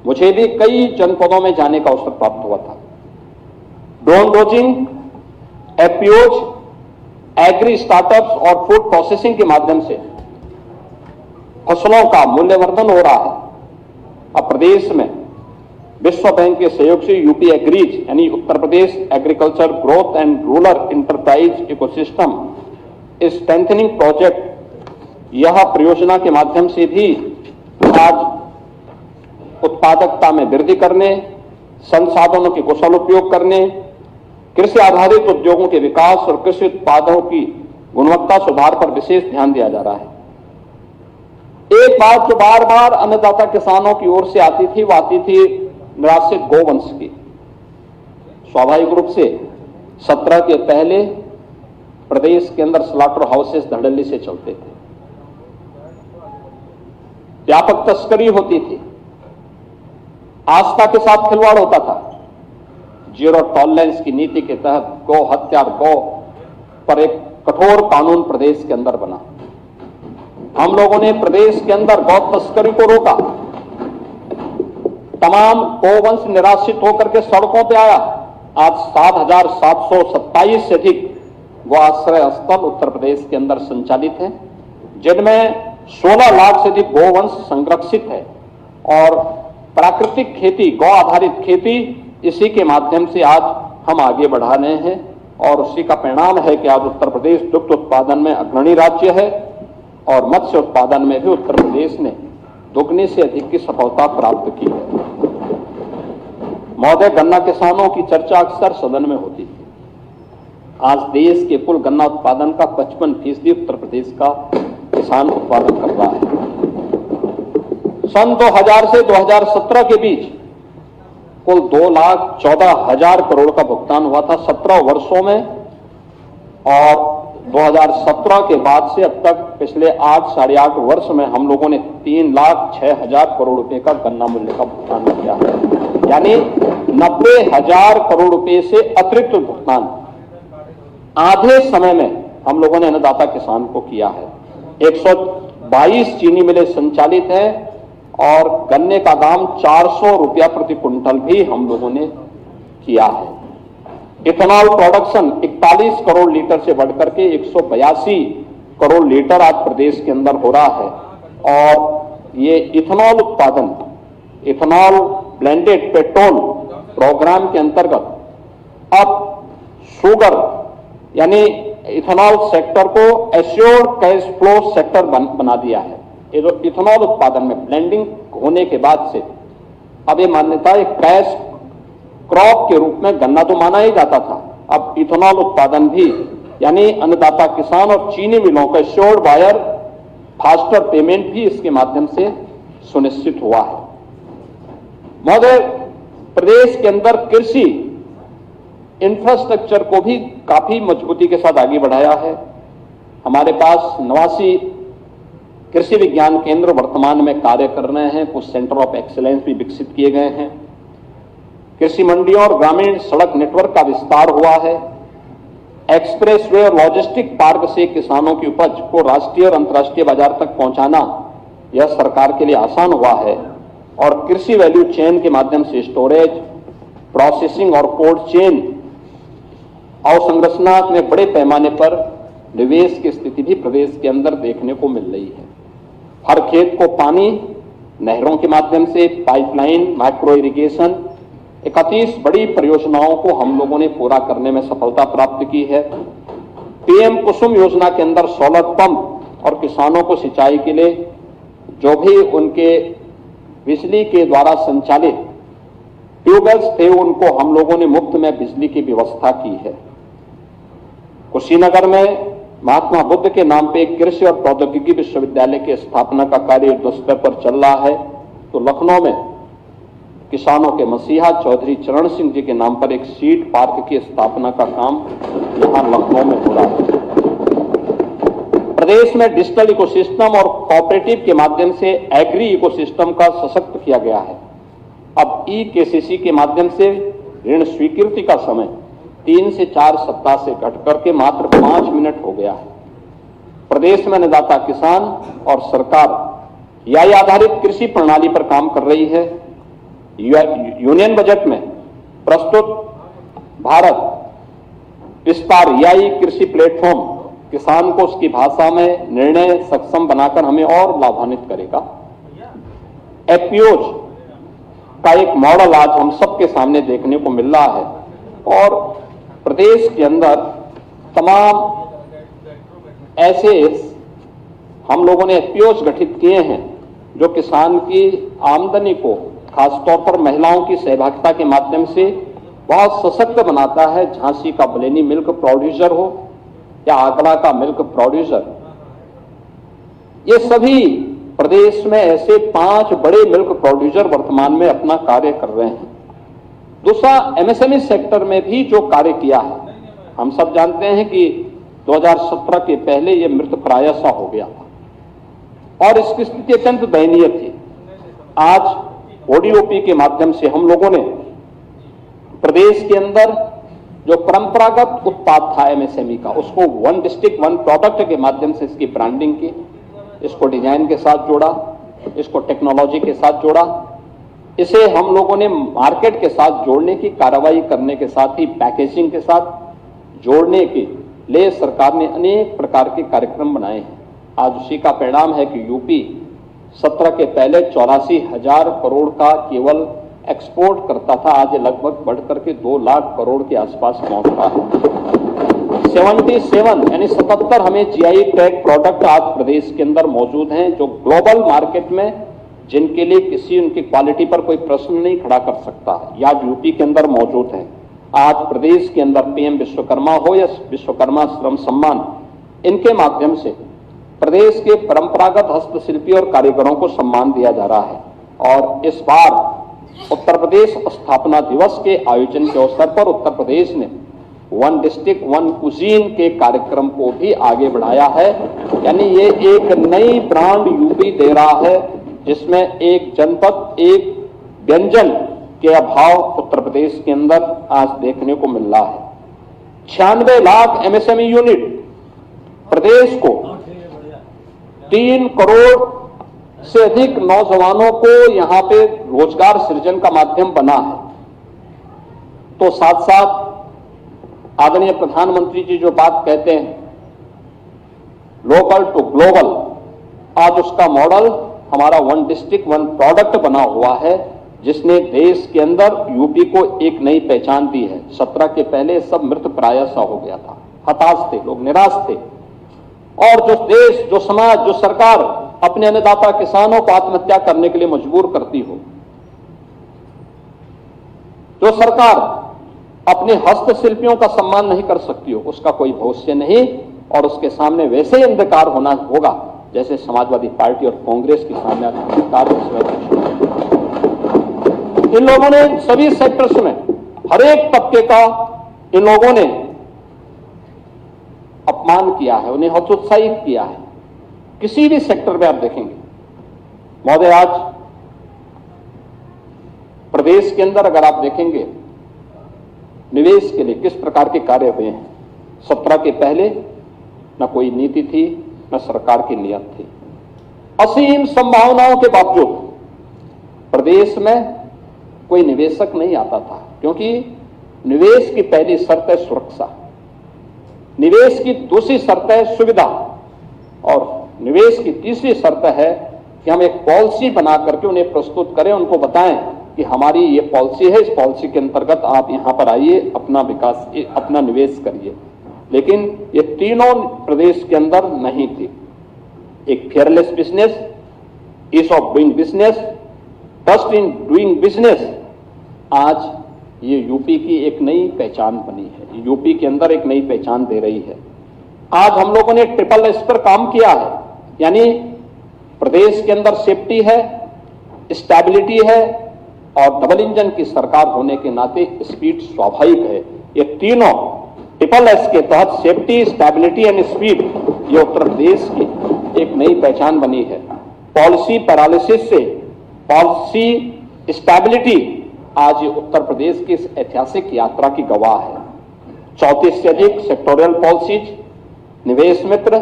मुझे भी कई जनपदों में जाने का अवसर प्राप्त हुआ था। Drone dosing, FPOs, agri startups और फूड प्रोसेसिंग के माध्यम से फसलों का मूल्यवर्धन हो रहा है। अब प्रदेश में विश्व बैंक के सहयोग से यूपी एग्रीज यानी Uttar Pradesh agriculture growth and rural enterprise ecosystem strengthening project, यह परियोजना के माध्यम से भी आज उत्पादकता में वृद्धि करने, संसाधनों के कुशल उपयोग करने, कृषि आधारित उद्योगों के विकास और कृषि उत्पादों की गुणवत्ता सुधार पर विशेष ध्यान दिया जा रहा है। एक बात जो बार बार अन्नदाता किसानों की ओर से आती थी, वो आती थी निराश्रित गौवंश की। स्वाभाविक रूप से 17 के पहले प्रदेश के अंदर स्लॉटर हाउसेस धड़ल्ले से चलते थे, व्यापक तस्करी होती थी, आस्था के साथ खिलवाड़ होता था। जीरो टॉलरेंस की नीति के तहत गौ हत्या गौ पर एक कठोर कानून प्रदेश के अंदर बना। हम लोगों ने प्रदेश के अंदर गौ तस्करी को रोका। तमाम गौवंश निराश्रित होकर के सड़कों पे आया। आज 7,727 से अधिक गौ आश्रय स्थल उत्तर प्रदेश के अंदर संचालित हैं, जिनमें 16 लाख से अधिक गौवंश संरक्षित है और प्राकृतिक खेती, गौ आधारित खेती, इसी के माध्यम से आज हम आगे बढ़ा रहे हैं और उसी का परिणाम है कि आज उत्तर प्रदेश दुग्ध उत्पादन में अग्रणी राज्य है और मत्स्य उत्पादन में भी उत्तर प्रदेश ने दुगने से अधिक की सफलता प्राप्त की है। महोदय, गन्ना किसानों की चर्चा अक्सर सदन में होती थी। आज देश के कुल गन्ना उत्पादन का 55% उत्तर प्रदेश का किसान उत्पादन कर रहा है। सन 2000 से 2017 के बीच कुल 2,14,000 करोड़ का भुगतान हुआ था 17 वर्षों में और 2017 के बाद से अब तक पिछले 8-8.5 वर्ष में हम लोगों ने 3,06,000 करोड़ रुपए का गन्ना मूल्य का भुगतान किया है, यानी 90,000 करोड़ रुपए से अतिरिक्त भुगतान आधे समय में हम लोगों ने अन्नदाता किसान को किया है। 122 चीनी मिलें संचालित है और गन्ने का दाम 400 रुपया प्रति कुंटल भी हम लोगों ने किया है। इथेनॉल प्रोडक्शन 41 करोड़ लीटर से बढ़कर के 182 करोड़ लीटर आज प्रदेश के अंदर हो रहा है और ये इथेनॉल उत्पादन, इथेनॉल ब्लेंडेड पेट्रोल प्रोग्राम के अंतर्गत अब शुगर यानी इथेनॉल सेक्टर को एश्योर्ड कैश फ्लो सेक्टर बना दिया है। इथेनॉल उत्पादन में ब्लेंडिंग होने के बाद से अब ये मान्यता एक कैश क्रॉप के रूप में गन्ना तो माना ही जाता था, अब इथेनॉल उत्पादन भी यानी अन्नदाता किसान और चीनी मिलों का एश्योर्ड बायर फास्टर पेमेंट भी इसके माध्यम से सुनिश्चित हुआ है। महोदय, प्रदेश के अंदर कृषि इंफ्रास्ट्रक्चर को भी काफी मजबूती के साथ आगे बढ़ाया है। हमारे पास 89 कृषि विज्ञान केंद्र वर्तमान में कार्य कर रहे हैं, कुछ सेंटर ऑफ एक्सीलेंस भी विकसित किए गए हैं। कृषि मंडियों और ग्रामीण सड़क नेटवर्क का विस्तार हुआ है। एक्सप्रेसवे और लॉजिस्टिक पार्क से किसानों की उपज को राष्ट्रीय और अंतर्राष्ट्रीय बाजार तक पहुंचाना यह सरकार के लिए आसान हुआ है और कृषि वैल्यू चेन के माध्यम से स्टोरेज, प्रोसेसिंग और कोल्ड चेन अवसंरचना में बड़े पैमाने पर निवेश की स्थिति भी प्रदेश के अंदर देखने को मिल रही है। हर खेत को पानी नहरों के माध्यम से, पाइपलाइन, माइक्रो इरिगेशन, 31 बड़ी परियोजनाओं को हम लोगों ने पूरा करने में सफलता प्राप्त की है। पीएम कुसुम योजना के अंदर सोलर पंप और किसानों को सिंचाई के लिए जो भी उनके बिजली के द्वारा संचालित ट्यूबवेल्स थे उनको हम लोगों ने मुफ्त में बिजली की व्यवस्था की है। कुशीनगर में महात्मा बुद्ध के नाम पे एक कृषि और प्रौद्योगिकी विश्वविद्यालय की स्थापना का कार्य युद्धस्तर पर चल रहा है। तो लखनऊ में किसानों के मसीहा चौधरी चरण सिंह जी के नाम पर एक सीड पार्क की स्थापना का काम यहां लखनऊ में हो रहा है। प्रदेश में डिजिटल इकोसिस्टम और कोऑपरेटिव के माध्यम से एग्री इकोसिस्टम का सशक्त किया गया है। अब ई-केसीसी के माध्यम से ऋण स्वीकृति का समय 3 से 4 सप्ताह से घटकर के मात्र 5 मिनट हो गया है। प्रदेश में अन्नदाता किसान और सरकार एआई आधारित कृषि प्रणाली पर काम कर रही है। यूनियन बजट में प्रस्तुत भारत विस्तार एआई कृषि प्लेटफॉर्म किसान को उसकी भाषा में निर्णय सक्षम बनाकर हमें और लाभान्वित करेगा। एपीओज का एक मॉडल आज हम सबके सामने देखने को मिल रहा है और प्रदेश के अंदर तमाम ऐसे हम लोगों ने एपीओज गठित किए हैं जो किसान की आमदनी को खासतौर पर महिलाओं की सहभागिता के माध्यम से बहुत सशक्त बनाता है। झांसी का बलेनी मिल्क प्रोड्यूसर हो या आगरा का मिल्क प्रोड्यूसर, ये सभी प्रदेश में ऐसे 5 बड़े मिल्क प्रोड्यूसर वर्तमान में अपना कार्य कर रहे हैं। दूसरा, एमएसएमई सेक्टर में भी जो कार्य किया है, हम सब जानते हैं कि 2017 के पहले ये मृत प्राय सा हो गया था और इसकी स्थिति अत्यंत दयनीय थी। आज ओडीओपी के माध्यम से हम लोगों ने प्रदेश के अंदर जो परंपरागत उत्पाद था एमएसएमई का, उसको 1 डिस्ट्रिक्ट 1 प्रोडक्ट के माध्यम से इसकी ब्रांडिंग की, इसको डिजाइन के साथ जोड़ा, इसको टेक्नोलॉजी के साथ जोड़ा, इसे हम लोगों ने मार्केट के साथ जोड़ने की कार्रवाई करने के साथ ही पैकेजिंग के साथ जोड़ने के लिए सरकार ने अनेक प्रकार के कार्यक्रम बनाए हैं। आज उसी का परिणाम है कि यूपी 17 के पहले 84,000 करोड़ का केवल एक्सपोर्ट करता था, आज लगभग बढ़कर के 2 लाख करोड़ के आसपास पहुंच रहा है। 77 यानी 77 हमें जीआई टैग प्रोडक्ट आज प्रदेश के अंदर मौजूद हैं जो ग्लोबल मार्केट में जिनके लिए किसी उनकी क्वालिटी पर कोई प्रश्न नहीं खड़ा कर सकता है, या यूपी के अंदर मौजूद है। आज प्रदेश के अंदर पीएम विश्वकर्मा हो या विश्वकर्मा श्रम सम्मान, इनके माध्यम से प्रदेश के परंपरागत हस्तशिल्पी और कारीगरों को सम्मान दिया जा रहा है। और इस बार उत्तर प्रदेश स्थापना दिवस के आयोजन के अवसर पर उत्तर प्रदेश ने 1 डिस्ट्रिक्ट 1 कुजीन के कार्यक्रम को भी आगे बढ़ाया है। यानी ये एक नई ब्रांड यूपी दे रहा है जिसमें एक जनपद एक व्यंजन के अभाव उत्तर प्रदेश के अंदर आज देखने को मिल रहा है। 96 लाख एमएसएमई यूनिट प्रदेश को 3 करोड़ से अधिक नौजवानों को यहां पे रोजगार सृजन का माध्यम बना है। तो साथ साथ आदरणीय प्रधानमंत्री जी जो बात कहते हैं लोकल टू ग्लोबल, आज उसका मॉडल हमारा वन डिस्ट्रिक्ट वन प्रोडक्ट बना हुआ है, जिसने देश के अंदर यूपी को एक नई पहचान दी है। 17 के पहले सब मृत प्राय सा हो गया था, हताश थे लोग, निराश थे। और जो देश, जो समाज, जो सरकार अपने अन्नदाता किसानों को आत्महत्या करने के लिए मजबूर करती हो, जो सरकार अपने हस्तशिल्पियों का सम्मान नहीं कर सकती हो, उसका कोई भविष्य नहीं और उसके सामने वैसे ही अंधकार होना होगा जैसे समाजवादी पार्टी और कांग्रेस के सामने अंधकार। इन लोगों ने सभी सेक्टर्स में हर एक तबके का इन लोगों ने अपमान किया है, उन्हें हतोत्साहित किया है। किसी भी सेक्टर में आप देखेंगे महोदय, आज प्रदेश के अंदर अगर आप देखेंगे निवेश के लिए किस प्रकार के कार्य हुए हैं। 17 के पहले न कोई नीति थी, न सरकार की नियत थी। असीम संभावनाओं के बावजूद प्रदेश में कोई निवेशक नहीं आता था, क्योंकि निवेश की पहली शर्त है सुरक्षा, निवेश की दूसरी शर्त है सुविधा और निवेश की तीसरी शर्त है कि हम एक पॉलिसी बना करके उन्हें प्रस्तुत करें, उनको बताएं कि हमारी ये पॉलिसी है, इस पॉलिसी के अंतर्गत आप यहां पर आइए, अपना विकास, अपना निवेश करिए। लेकिन ये तीनों प्रदेश के अंदर नहीं थी। एक fearless business, ease of doing business, trust in doing business, आज ये यूपी की एक नई पहचान बनी है, यूपी के अंदर एक नई पहचान दे रही है। आज हम लोगों ने ट्रिपल एस पर काम किया है, यानी प्रदेश के अंदर सेफ्टी है, स्टेबिलिटी है और डबल इंजन की सरकार होने के नाते स्पीड स्वाभाविक है। ये तीनों ट्रिपल एस के तहत सेफ्टी, स्टेबिलिटी एंड स्पीड, ये उत्तर प्रदेश की एक नई पहचान बनी है। पॉलिसी पैरालिसिस से पॉलिसी स्टेबिलिटी, आज ये उत्तर प्रदेश की इस ऐतिहासिक यात्रा की गवाह है। 34 से अधिक सेक्टोरियल पॉलिसीज, निवेश मित्र,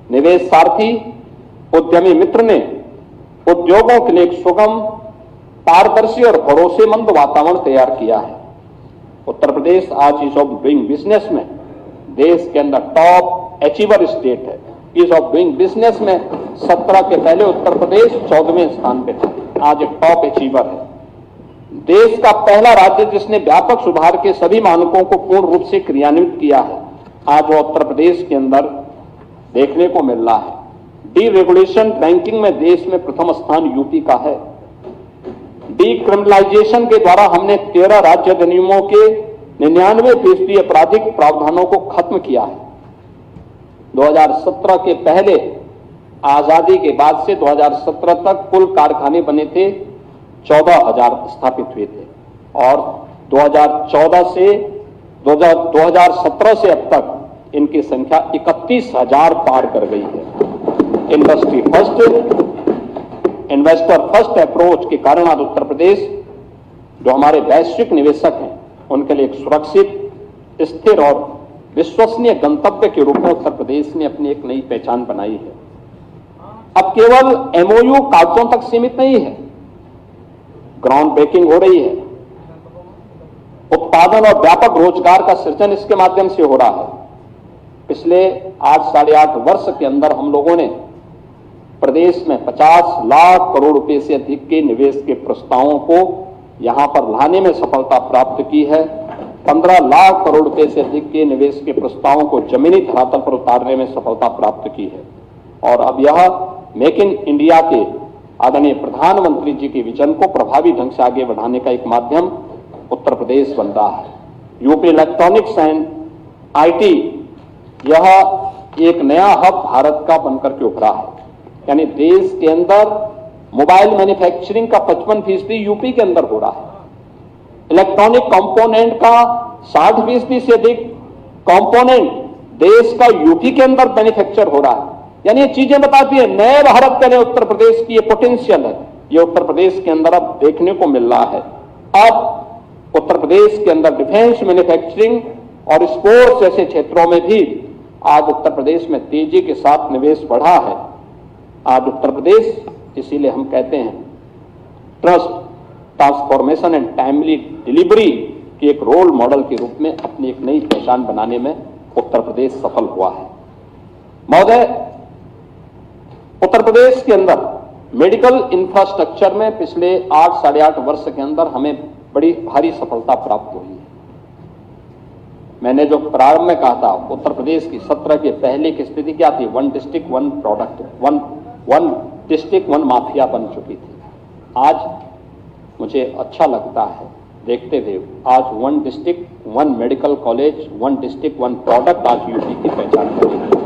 निवेश सारथी, उद्यमी मित्र ने उद्योगों के लिए एक सुगम, पारदर्शी और भरोसेमंद वातावरण तैयार किया है। उत्तर प्रदेश आज ईज ऑफ डूइंग बिजनेस में देश के अंदर टॉप अचीवर स्टेट है। ईज ऑफ डूइंग बिजनेस में 17 के पहले उत्तर प्रदेश 14वें स्थान पे था, आज एक टॉप अचीवर है। देश का पहला राज्य जिसने व्यापक सुधार के सभी मानकों को पूर्ण रूप से क्रियान्वित किया है, आज वो उत्तर प्रदेश के अंदर देखने को मिल रहा है। डीरेगुलेशन रैंकिंग में देश में प्रथम स्थान यूपी का है। डीक्रिमिनलाइजेशन के द्वारा हमने 13 राज्य अधिनियमों के 99% आपराधिक प्रावधानों को खत्म किया है। 2017 के पहले, आजादी के बाद से 2017 तक कुल कारखाने बने थे 14,000 स्थापित हुए थे और 2017 से अब तक इनकी संख्या 31,000 पार कर गई है। Industry first, investor first approach के कारण आज उत्तर प्रदेश, जो हमारे वैश्विक निवेशक हैं, उनके लिए एक सुरक्षित, स्थिर और विश्वसनीय गंतव्य के रूप में उत्तर प्रदेश ने अपनी एक नई पहचान बनाई है। अब केवल एमओयू कागजों तक सीमित नहीं है, ग्राउंड ब्रेकिंग हो रही है, उत्पादन और व्यापक रोजगार का सृजन इसके माध्यम से हो रहा है। पिछले 8-8.5 वर्ष के अंदर हम लोगों ने प्रदेश में 50 लाख करोड़ रुपए से अधिक के निवेश के प्रस्तावों को यहां पर लाने में सफलता प्राप्त की है। 15 लाख करोड़ रुपए से अधिक के निवेश के प्रस्तावों को जमीनी धरातल पर उतारने में सफलता प्राप्त की है और अब यह मेक इन इंडिया के आदरणीय प्रधानमंत्री जी के विजन को प्रभावी ढंग से आगे बढ़ाने का एक माध्यम उत्तर प्रदेश बन रहा है। यूपी इलेक्ट्रॉनिक्स एंड आईटी, यह एक नया हब भारत का बनकर के उभरा है, यानी देश के अंदर मोबाइल मैन्युफैक्चरिंग का 55% यूपी के अंदर हो रहा है। इलेक्ट्रॉनिक कंपोनेंट का 60% से अधिक कंपोनेंट देश का यूपी के अंदर मैन्युफैक्चर हो रहा है। यानी ये चीजें बताती है नए भारत के लिए उत्तर प्रदेश की ये पोटेंशियल है, ये उत्तर प्रदेश के अंदर अब देखने को मिल रहा है। अब उत्तर प्रदेश के अंदर डिफेंस, मैन्युफैक्चरिंग और स्पोर्ट्स जैसे क्षेत्रों में भी आज उत्तर प्रदेश में तेजी के साथ निवेश बढ़ा है। आज उत्तर प्रदेश, इसीलिए हम कहते हैं trust, transformation and timely delivery के एक रोल मॉडल के रूप में अपनी एक नई पहचान बनाने में उत्तर प्रदेश सफल हुआ है। महोदय, उत्तर प्रदेश के अंदर मेडिकल इंफ्रास्ट्रक्चर में पिछले 8-8.5 वर्ष के अंदर हमें बड़ी भारी सफलता प्राप्त हुई है। मैंने जो प्रारंभ में कहा था, उत्तर प्रदेश की 17 के पहले की स्थिति क्या थी? 1 district 1 product, one district 1 mafia बन चुकी थी। आज मुझे अच्छा लगता है देखते हुए, आज 1 district 1 medical college, 1 district 1 product आज यूपी की पहचान करेगी।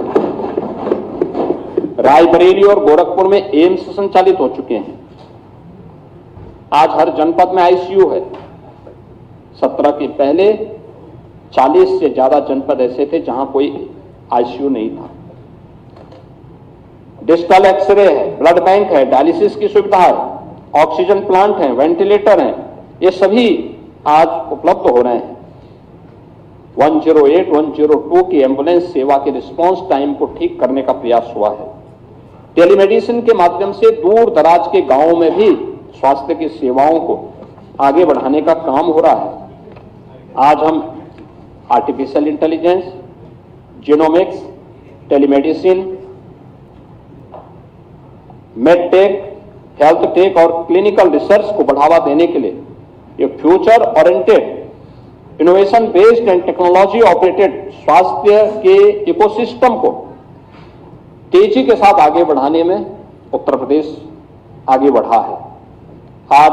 रायबरेली और गोरखपुर में एम्स संचालित हो चुके हैं। आज हर जनपद में आईसीयू है। 17 के पहले 40 से ज्यादा जनपद ऐसे थे जहां कोई आईसीयू नहीं था। डिजिटल एक्सरे है, ब्लड बैंक है, डायलिसिस की सुविधा है, ऑक्सीजन प्लांट है, वेंटिलेटर हैं, ये सभी आज उपलब्ध हो रहे हैं। 108, 102 की एम्बुलेंस सेवा के रिस्पांस टाइम को ठीक करने का प्रयास हुआ है। टेलीमेडिसिन के माध्यम से दूर दराज के गांवों में भी स्वास्थ्य की सेवाओं को आगे बढ़ाने का काम हो रहा है। आज हम artificial intelligence, genomics, telemedicine, medtech, health take और क्लिनिकल रिसर्च को बढ़ावा देने के लिए ये future oriented, innovation based and technology operated स्वास्थ्य के इकोसिस्टम को तेजी के साथ आगे बढ़ाने में उत्तर प्रदेश आगे बढ़ा है। आज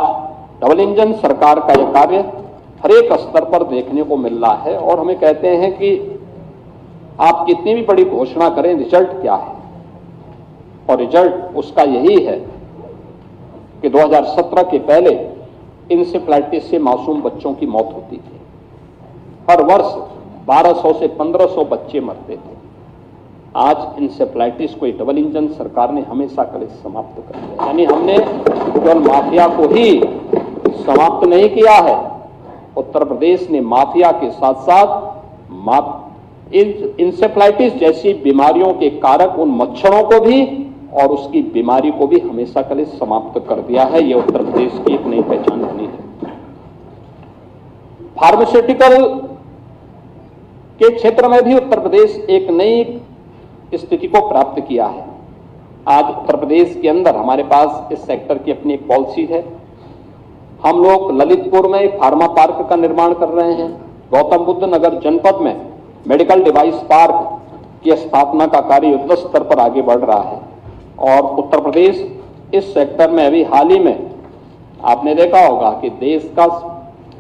डबल इंजन सरकार का यह कार्य हर एक स्तर पर देखने को मिल रहा है और हमें कहते हैं कि आप कितनी भी बड़ी घोषणा करें, रिजल्ट क्या है? और रिजल्ट उसका यही है कि 2017 के पहले इंसेफ्लाइटिस से मासूम बच्चों की मौत होती थी। हर वर्ष 1200 से 1500 बच्चे मरते थे। आज इंसेफ्लाइटिस को डबल इंजन सरकार ने हमेशा के लिए समाप्त कर दिया। यानी हमने केवल माफिया को ही समाप्त नहीं किया है, उत्तर प्रदेश ने माफिया के साथ साथ इंसेफ्लाइटिस जैसी बीमारियों के कारक उन मच्छरों को भी और उसकी बीमारी को भी हमेशा के लिए समाप्त कर दिया है। यह उत्तर प्रदेश की एक नई पहचान बनी है। फार्मास्यूटिकल के क्षेत्र में भी उत्तर प्रदेश एक नई स्थिति को प्राप्त किया है। आज उत्तर प्रदेश के अंदर हमारे पास इस सेक्टर की अपनी एक पॉलिसी है। हम लोग ललितपुर में एक फार्मा पार्क का निर्माण कर रहे हैं। गौतम बुद्ध नगर जनपद में मेडिकल डिवाइस पार्क की स्थापना का कार्य युद्ध स्तर पर आगे बढ़ रहा है। और उत्तर प्रदेश इस सेक्टर में अभी हाल ही में आपने देखा होगा कि देश का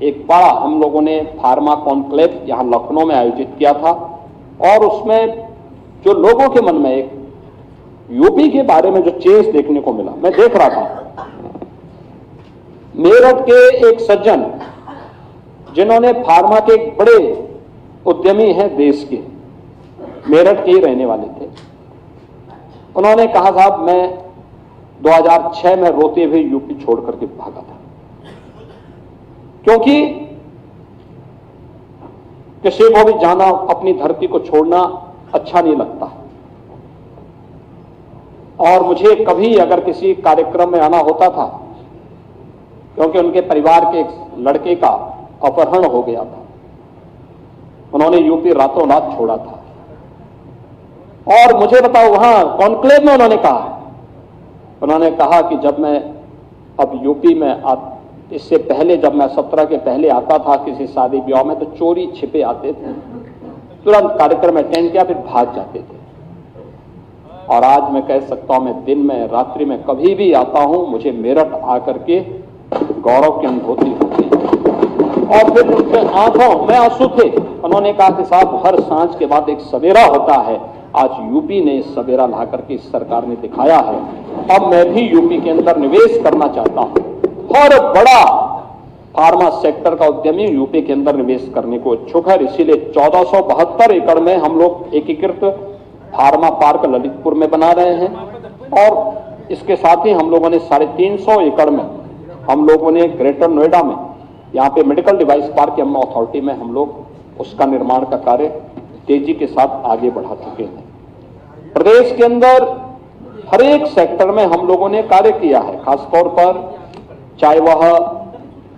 एक बड़ा हम लोगों ने फार्मा कॉन्क्लेव यहां लखनऊ में आयोजित किया था और उसमें जो लोगों के मन में एक यूपी के बारे में जो चेंज देखने को मिला, मैं देख रहा था। मेरठ के एक सज्जन जिन्होंने फार्मा के एक बड़े उद्यमी हैं देश के, मेरठ के ही रहने वाले थे, उन्होंने कहा साहब मैं 2006 में रोते हुए यूपी छोड़ करके भागा था, क्योंकि किसी को भी जाना, अपनी धरती को छोड़ना अच्छा नहीं लगता। और मुझे कभी अगर किसी कार्यक्रम में आना होता था, क्योंकि उनके परिवार के एक लड़के का अपहरण हो गया था, उन्होंने यूपी रातों रात छोड़ा था। और मुझे बताओ वहां कॉन्क्लेव में उन्होंने कहा कि जब मैं अब यूपी में इससे पहले जब मैं 17 के पहले आता था किसी शादी ब्याह में, तो चोरी छिपे आते थे, तुरंत कार्यक्रम अटेंड किया, फिर भाग जाते थे। और आज मैं कह सकता हूं, मैं दिन में रात्रि में कभी भी आता हूं, मुझे मेरठ आकर के गौरव की अनुभूति होती है। और फिर उनके आंखों में आंसू थे। उन्होंने कहा कि साहब हर सांझ के बाद एक सवेरा होता है, आज यूपी ने इस सवेरा ला करके इस सरकार ने दिखाया है। अब मैं भी यूपी के अंदर निवेश करना चाहता हूं। हर बड़ा फार्मा सेक्टर का उद्यमी यूपी के अंदर निवेश करने को इच्छुक है। इसीलिए 1472 एकड़ में हम लोग एकीकृत फार्मा पार्क ललितपुर में बना रहे हैं और इसके साथ ही हम लोगों ने 350 एकड़ में हम लोगों ने ग्रेटर नोएडा में यहाँ पे मेडिकल डिवाइस पार्क की अथॉरिटी में हम लोग उसका निर्माण का कार्य तेजी के साथ आगे बढ़ा चुके हैं। प्रदेश के अंदर हर एक सेक्टर में हम लोगों ने कार्य किया है, खासतौर पर चाहे वह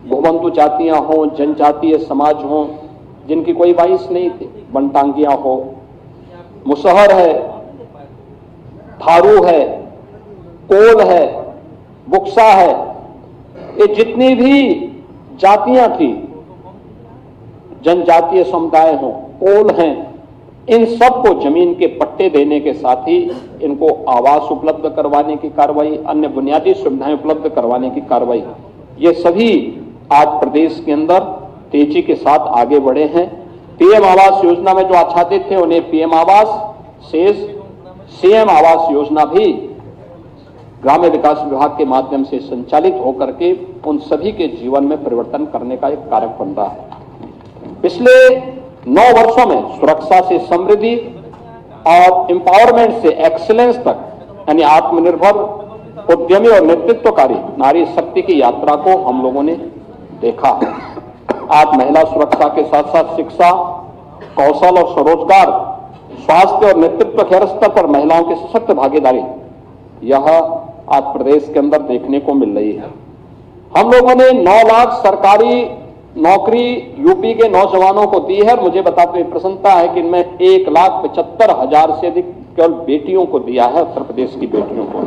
भूबंधु जातियां हों, जनजातीय समाज हों जिनकी कोई बाइस नहीं थी, बनटांगियां हो, मुसहर है, थारू है, कोल है, बुक्सा है, ये जितनी भी जातियां थी, जनजातीय समुदाय हों, कोल हैं, इन सबको जमीन के पट्टे देने के साथ ही इनको आवास उपलब्ध करवाने की कार्रवाई, अन्य बुनियादी सुविधाएं उपलब्ध करवाने की कार्रवाई, ये सभी आज प्रदेश के अंदर तेजी के साथ आगे बढ़े हैं। पीएम आवास योजना में जो आच्छादित थे उन्हें पीएम आवास, शेष सीएम आवास योजना भी ग्राम्य विकास विभाग के माध्यम से संचालित होकर के उन सभी के जीवन में परिवर्तन करने का एक कारक बन रहा है। पिछले 9 वर्षों में सुरक्षा से समृद्धि और एम्पावरमेंट से एक्सीलेंस तक, यानी आत्मनिर्भर, उद्यमी और नेतृत्वकारी नारी शक्ति की यात्रा को हम लोगों ने देखा है। आज महिला सुरक्षा के साथ साथ शिक्षा, कौशल और स्वरोजगार, स्वास्थ्य और नेतृत्व के हर स्तर पर महिलाओं की सशक्त भागीदारी, यह आज प्रदेश के अंदर देखने को मिल रही है। हम लोगों ने 9 लाख सरकारी नौकरी यूपी के नौजवानों को दी है और मुझे बताते हुए प्रसन्नता है कि इनमें 1,75,000 से अधिक केवल बेटियों को दिया है, उत्तर प्रदेश की बेटियों को।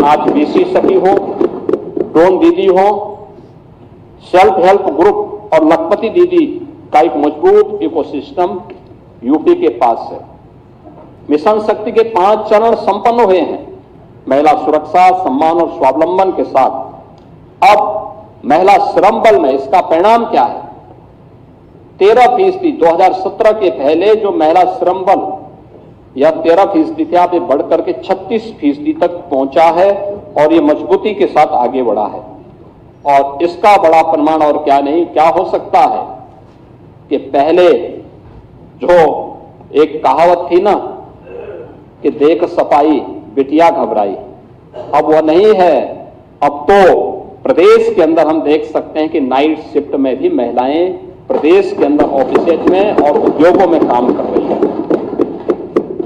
आज बीसी सखी हो, ड्रोन दीदी हो, सेल्फ हेल्प ग्रुप और लखपति दीदी का एक मजबूत इकोसिस्टम यूपी के पास है। मिशन शक्ति के 5 चरण संपन्न हुए हैं। महिला सुरक्षा, सम्मान और स्वावलंबन के साथ अब महिला श्रम बल में इसका परिणाम क्या है? 13%, 2017 के पहले जो महिला श्रम बल यह 13% था, अब बढ़कर के 36% तक पहुंचा है और ये मजबूती के साथ आगे बढ़ा है। और इसका बड़ा प्रमाण और क्या नहीं, क्या हो सकता है कि पहले जो एक कहावत थी ना कि देख सफाई बिटिया घबराई, अब वह नहीं है। अब तो प्रदेश के अंदर हम देख सकते हैं कि नाइट शिफ्ट में भी महिलाएं प्रदेश के अंदर ऑफिस में और उद्योगों में काम कर रही हैं।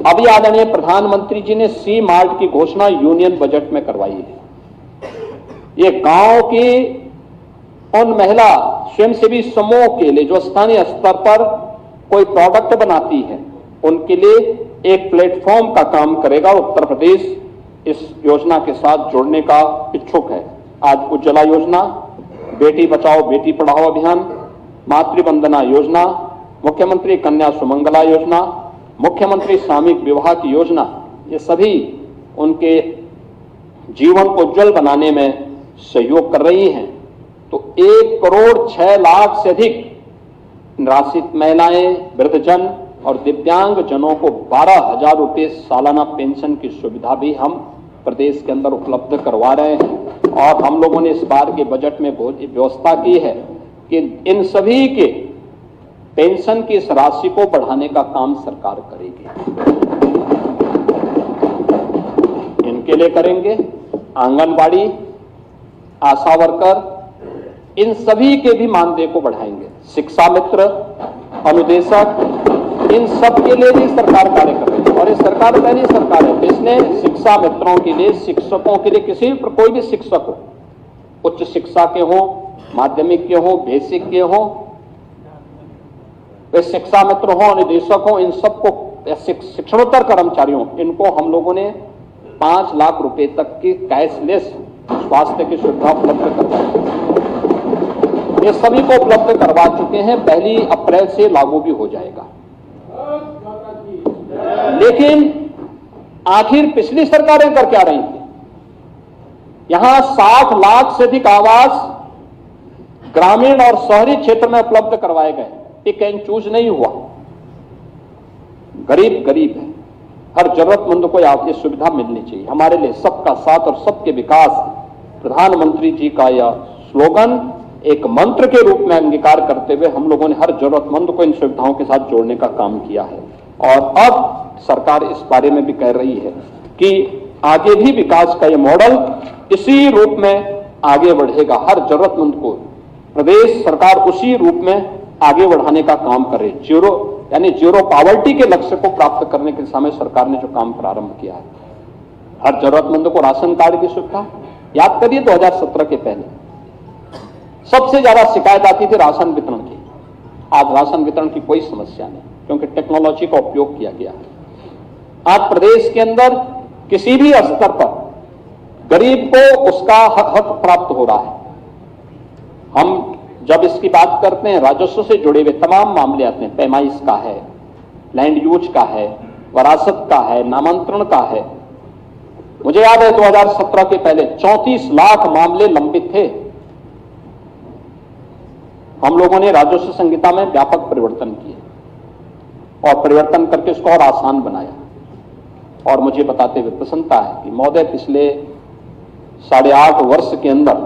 अभी आदरणीय प्रधानमंत्री जी ने सी मार्ट की घोषणा यूनियन बजट में करवाई है। ये गांव की उन महिला स्वयंसेवी समूह के लिए जो स्थानीय स्तर पर कोई प्रोडक्ट बनाती है, उनके लिए एक प्लेटफॉर्म का काम करेगा। उत्तर प्रदेश इस योजना के साथ जुड़ने का इच्छुक है। आज उज्ज्वला योजना, बेटी बचाओ बेटी पढ़ाओ अभियान, मातृवंदना योजना, मुख्यमंत्री कन्या सुमंगला योजना, मुख्यमंत्री सामूहिक विवाह की योजना, ये सभी उनके जीवन को उज्जवल बनाने में सहयोग कर रही हैं। तो 1,06,00,000 से अधिक निराश्रित महिलाएं, वृद्धजन और दिव्यांग जनों को 12,000 रुपये सालाना पेंशन की सुविधा भी हम प्रदेश के अंदर उपलब्ध करवा रहे हैं। और हम लोगों ने इस बार के बजट में व्यवस्था की है कि इन सभी के पेंशन की इस राशि को बढ़ाने का काम सरकार करेगी। इनके लिए करेंगे, आंगनबाड़ी, आशा वर्कर, इन सभी के भी मानदेय को बढ़ाएंगे। शिक्षा मित्र, अनुदेशक, इन सब के लिए भी सरकार कार्य कर रही है। और ये सरकार पहली सरकार है जिसने शिक्षा मित्रों के लिए, शिक्षकों के लिए, किसी पर कोई भी शिक्षक हो, उच्च शिक्षा के हो, माध्यमिक के हो, बेसिक के हो, वे शिक्षा मित्र हो, अनुदेशक हो, इन सबको, शिक्षणोत्तर कर्मचारियों, इनको हम लोगों ने 5 लाख रुपए तक की कैशलेस स्वास्थ्य की सुविधा उपलब्ध करवाई। ये सभी को उपलब्ध करवा चुके हैं। 1 अप्रैल से लागू भी हो जाएगा। लेकिन आखिर पिछली सरकारें कर क्या रही थी? यहां 60 लाख से अधिक आवास ग्रामीण और शहरी क्षेत्र में उपलब्ध करवाए गए। पिक एंड चूज नहीं हुआ। गरीब गरीब है, हर जरूरतमंद को ये सुविधा मिलनी चाहिए। हमारे लिए सबका साथ और सबके विकास, प्रधानमंत्री जी का यह स्लोगन एक मंत्र के रूप में अंगीकार करते हुए हम लोगों ने हर जरूरतमंद को इन सुविधाओं के साथ जोड़ने का काम किया है। और अब सरकार इस बारे में भी कह रही है कि आगे भी विकास का यह मॉडल इसी रूप में आगे बढ़ेगा। हर जरूरतमंद को प्रदेश सरकार उसी रूप में आगे बढ़ाने का काम करे। जीरो पॉवर्टी के लक्ष्य को प्राप्त करने के दिशा में सरकार ने जो काम प्रारंभ किया है। हर जरूरतमंद को राशन कार्ड की सुविधा, याद करिए 2017 के पहले सबसे ज्यादा शिकायत आती थी राशन वितरण की। आज राशन वितरण की कोई समस्या नहीं, क्योंकि टेक्नोलॉजी का उपयोग किया गया है। आज प्रदेश के अंदर किसी भी स्तर पर गरीब को उसका हक प्राप्त हो रहा है। हम जब इसकी बात करते हैं, राजस्व से जुड़े हुए तमाम मामले आते हैं, पैमाइश का है, लैंड यूज का है, वरासत का है, नामांतरण का है। मुझे याद है 2017 के पहले 34 लाख मामले लंबित थे। हम लोगों ने राजस्व संहिता में व्यापक परिवर्तन किए और परिवर्तन करके उसको और आसान बनाया। और मुझे बताते हुए प्रसन्नता है कि महोदय पिछले 8.5 वर्ष के अंदर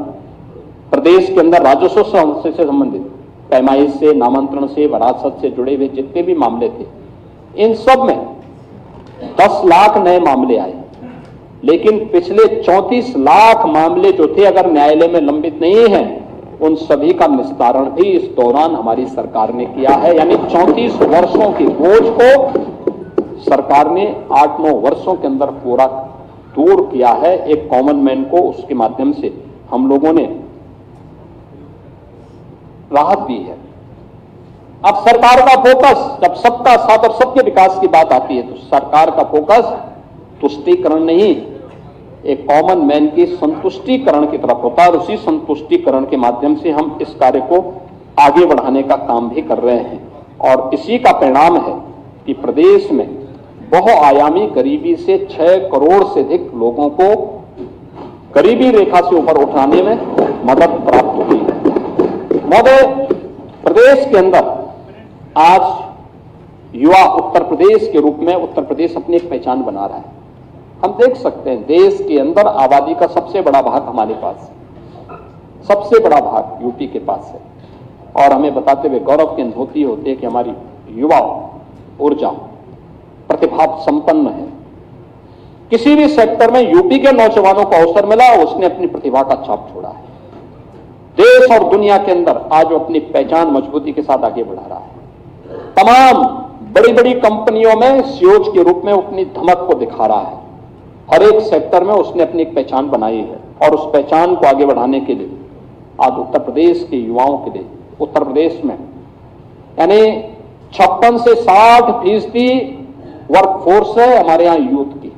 प्रदेश के अंदर राजस्व से संबंधित पैमाइश से, नामांतरण से, वरासत से जुड़े हुए जितने भी मामले थे, इन सब में 10 लाख नए मामले आए। लेकिन पिछले 34 लाख मामले जो थे, अगर न्यायालय में लंबित नहीं है, उन सभी का निस्तारण भी इस दौरान हमारी सरकार ने किया है। यानी 34 वर्षों की बोझ को सरकार ने 8-9 वर्षों के अंदर पूरा दूर किया है। एक कॉमन मैन को उसके माध्यम से हम लोगों ने राहत दी है। अब सरकार का फोकस, जब सबका साथ और सबके विकास की बात आती है, तो सरकार का फोकस तुष्टीकरण नहीं, एक कॉमन मैन की संतुष्टीकरण की तरफ होता है। और उसी संतुष्टीकरण के माध्यम से हम इस कार्य को आगे बढ़ाने का काम भी कर रहे हैं। और इसी का परिणाम है कि प्रदेश में बहुआयामी गरीबी से 6 करोड़ से अधिक लोगों को गरीबी रेखा से ऊपर उठाने में मदद प्राप्त हुई है। महोदय, प्रदेश के अंदर आज युवा उत्तर प्रदेश के रूप में उत्तर प्रदेश अपनी एक पहचान बना रहा है। हम देख सकते हैं देश के अंदर आबादी का सबसे बड़ा भाग हमारे पास है, सबसे बड़ा भाग यूपी के पास है। और हमें बताते हुए गौरव की अनुभूति होती है कि हमारी युवा ऊर्जा प्रतिभा संपन्न है। किसी भी सेक्टर में यूपी के नौजवानों को अवसर मिला, उसने अपनी प्रतिभा का छाप छोड़ा है। देश और दुनिया के अंदर आज वो अपनी पहचान मजबूती के साथ आगे बढ़ा रहा है। तमाम बड़ी बड़ी कंपनियों में सीईओ के रूप में अपनी धमक को दिखा रहा है। हर एक सेक्टर में उसने अपनी एक पहचान बनाई है और उस पहचान को आगे बढ़ाने के लिए आज उत्तर प्रदेश के युवाओं के लिए, उत्तर प्रदेश में यानी 56 से 60% वर्कफोर्स है हमारे यहां यूथ की।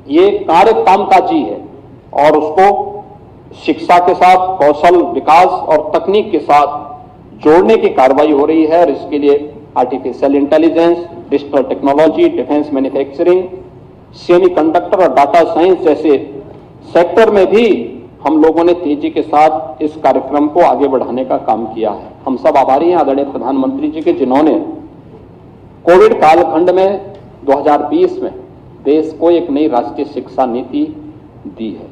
ये कार्य कामकाजी है और उसको शिक्षा के साथ, कौशल विकास और तकनीक के साथ जोड़ने की कार्रवाई हो रही है। और इसके लिए artificial intelligence, digital technology, defence manufacturing, semiconductor और डाटा साइंस जैसे सेक्टर में भी हम लोगों ने तेजी के साथ इस कार्यक्रम को आगे बढ़ाने का काम किया है। हम सब आभारी हैं आदरणीय प्रधानमंत्री जी के, जिन्होंने कोविड कालखंड में 2020 में देश को एक नई राष्ट्रीय शिक्षा नीति दी है।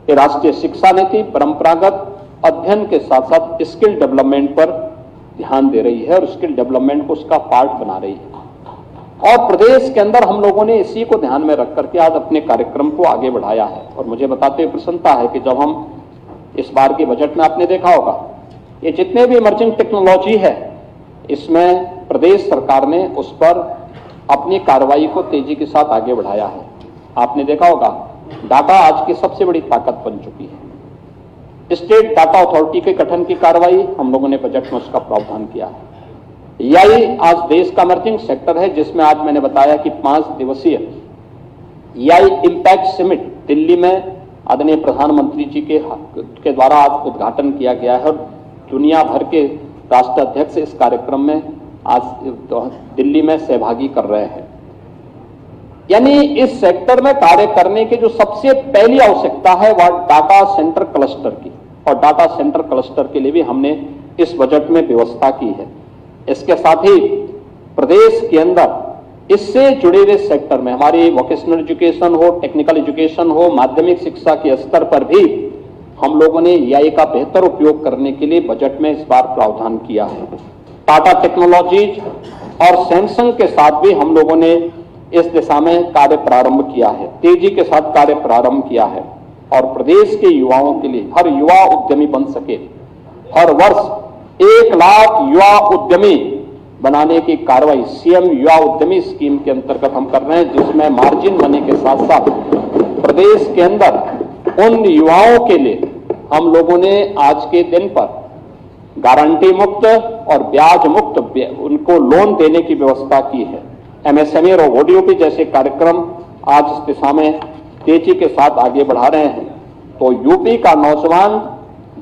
ये राष्ट्रीय शिक्षा नीति परंपरागत अध्ययन के साथ साथ स्किल डेवलपमेंट पर ध्यान दे रही है और स्किल डेवलपमेंट को उसका पार्ट बना रही है। और प्रदेश के अंदर हम लोगों ने इसी को ध्यान में रख करके आज अपने कार्यक्रम को आगे बढ़ाया है। और मुझे बताते हुए प्रसन्नता है कि जब हम इस बार के बजट में आपने देखा होगा, ये जितने भी इमर्जिंग टेक्नोलॉजी है, इसमें प्रदेश सरकार ने उस पर अपनी कार्रवाई को तेजी के साथ आगे बढ़ाया है। आपने देखा होगा, डाटा आज की सबसे बड़ी ताकत बन चुकी है। स्टेट डाटा अथॉरिटी के गठन की कार्रवाई हम लोगों ने बजट में उसका प्रावधान किया है। एआई आज देश का इमर्जिंग सेक्टर है, जिसमें आज मैंने बताया कि 5 दिवसीय एआई इंपैक्ट समिट दिल्ली में आदरणीय प्रधानमंत्री जी के द्वारा आज उद्घाटन किया गया है। और दुनिया भर के राष्ट्राध्यक्ष इस कार्यक्रम में आज दिल्ली में सहभागी कर रहे हैं। यानी इस सेक्टर में कार्य करने की जो सबसे पहली आवश्यकता है वह डाटा सेंटर क्लस्टर की, और डाटा सेंटर क्लस्टर के लिए भी हमने इस बजट में व्यवस्था की है। इसके साथ ही प्रदेश के अंदर इससे जुड़े हुए सेक्टर में हमारी वोकेशनल एजुकेशन हो, टेक्निकल एजुकेशन हो, माध्यमिक शिक्षा के स्तर पर भी हम लोगों ने एआई का बेहतर उपयोग करने के लिए बजट में इस बार प्रावधान किया है। टाटा टेक्नोलॉजीज और सैमसंग के साथ भी हम लोगों ने इस दिशा में कार्य प्रारंभ किया है, तेजी के साथ कार्य प्रारंभ किया है। और प्रदेश के युवाओं के लिए हर युवा उद्यमी बन सके, हर वर्ष 1 लाख युवा उद्यमी बनाने की कार्रवाई सीएम युवा उद्यमी स्कीम के अंतर्गत हम कर रहे हैं, जिसमें मार्जिन मनी के साथ साथ प्रदेश के अंदर उन युवाओं के लिए हम लोगों ने आज के दिन पर गारंटी मुक्त और ब्याज मुक्त उनको लोन देने की व्यवस्था की है। एमएसएमई और ओडीओपी जैसे कार्यक्रम आज इस दिशा में तेजी के साथ आगे बढ़ा रहे हैं, तो यूपी का नौजवान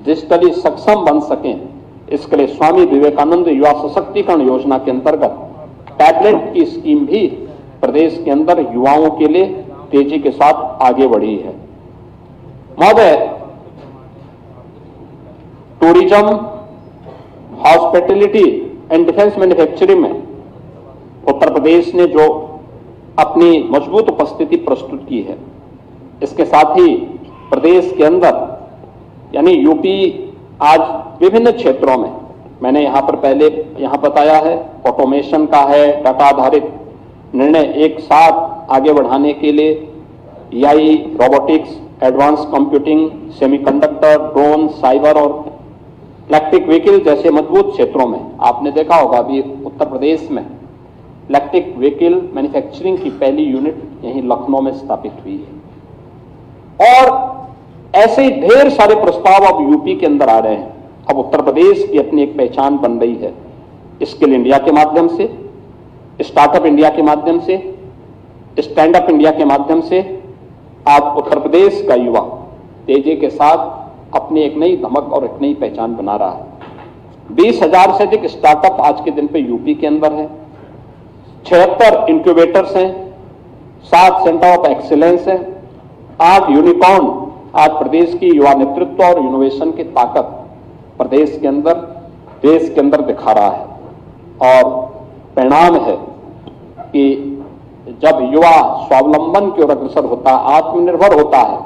डिजिटली सक्षम बन सकें, इसके लिए स्वामी विवेकानंद युवा सशक्तिकरण योजना के अंतर्गत टैबलेट की स्कीम भी प्रदेश के अंदर युवाओं के लिए तेजी के साथ आगे बढ़ी है। महोदय, tourism, hospitality and defence manufacturing में उत्तर प्रदेश ने जो अपनी मजबूत उपस्थिति प्रस्तुत की है, इसके साथ ही प्रदेश के अंदर यानी यूपी आज विभिन्न क्षेत्रों में, मैंने यहां पर पहले यहां बताया है, ऑटोमेशन का है, डाटा आधारित निर्णय एक साथ आगे बढ़ाने के लिए AI, robotics, advance computing, semiconductor, drone, cyber और इलेक्ट्रिक व्हीकल जैसे मजबूत क्षेत्रों में आपने देखा होगा अभी उत्तर प्रदेश में इलेक्ट्रिक व्हीकल मैन्युफैक्चरिंग की पहली यूनिट यहीं लखनऊ में स्थापित हुई है। और ऐसे ही ढेर सारे प्रस्ताव अब यूपी के अंदर आ रहे हैं। अब उत्तर प्रदेश की अपनी एक पहचान बन रही है। स्किल इंडिया के माध्यम से, स्टार्टअप इंडिया के माध्यम से, स्टैंड अप इंडिया के माध्यम से आज उत्तर प्रदेश का युवा तेजी के साथ अपनी एक नई धमक और एक नई पहचान बना रहा है। 20,000 से अधिक स्टार्टअप आज के दिन पे यूपी के अंदर है, 76 इंक्यूबेटर्स हैं, 7 सेंटर ऑफ एक्सीलेंस हैं, 8 यूनिकॉर्न आज प्रदेश की युवा नेतृत्व और इनोवेशन की ताकत प्रदेश के अंदर, देश के अंदर दिखा रहा है। और परिणाम है कि जब युवा स्वावलंबन की ओर अग्रसर होता है, आत्मनिर्भर होता है,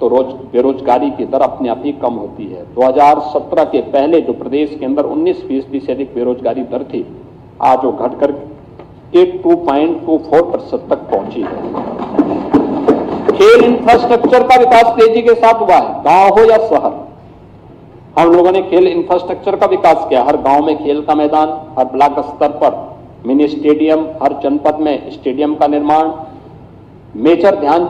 तो बेरोजगारी की दर अपने आप ही कम होती है। 2017 के पहले जो प्रदेश के अंदर 19% से अधिक बेरोजगारी दर थी, आज वो घटकर के 2.24% तक पहुंची है। खेल इंफ्रास्ट्रक्चर का विकास तेजी के साथ हुआ है, गांव हो या शहर। हम लोगों ने खेल इंफ्रास्ट्रक्चर का विकास किया, हर गांव में खेल का मैदान, हर ब्लॉक स्तर पर मिनी स्टेडियम, हर जनपद में स्टेडियम का निर्माण, मेजर ध्यान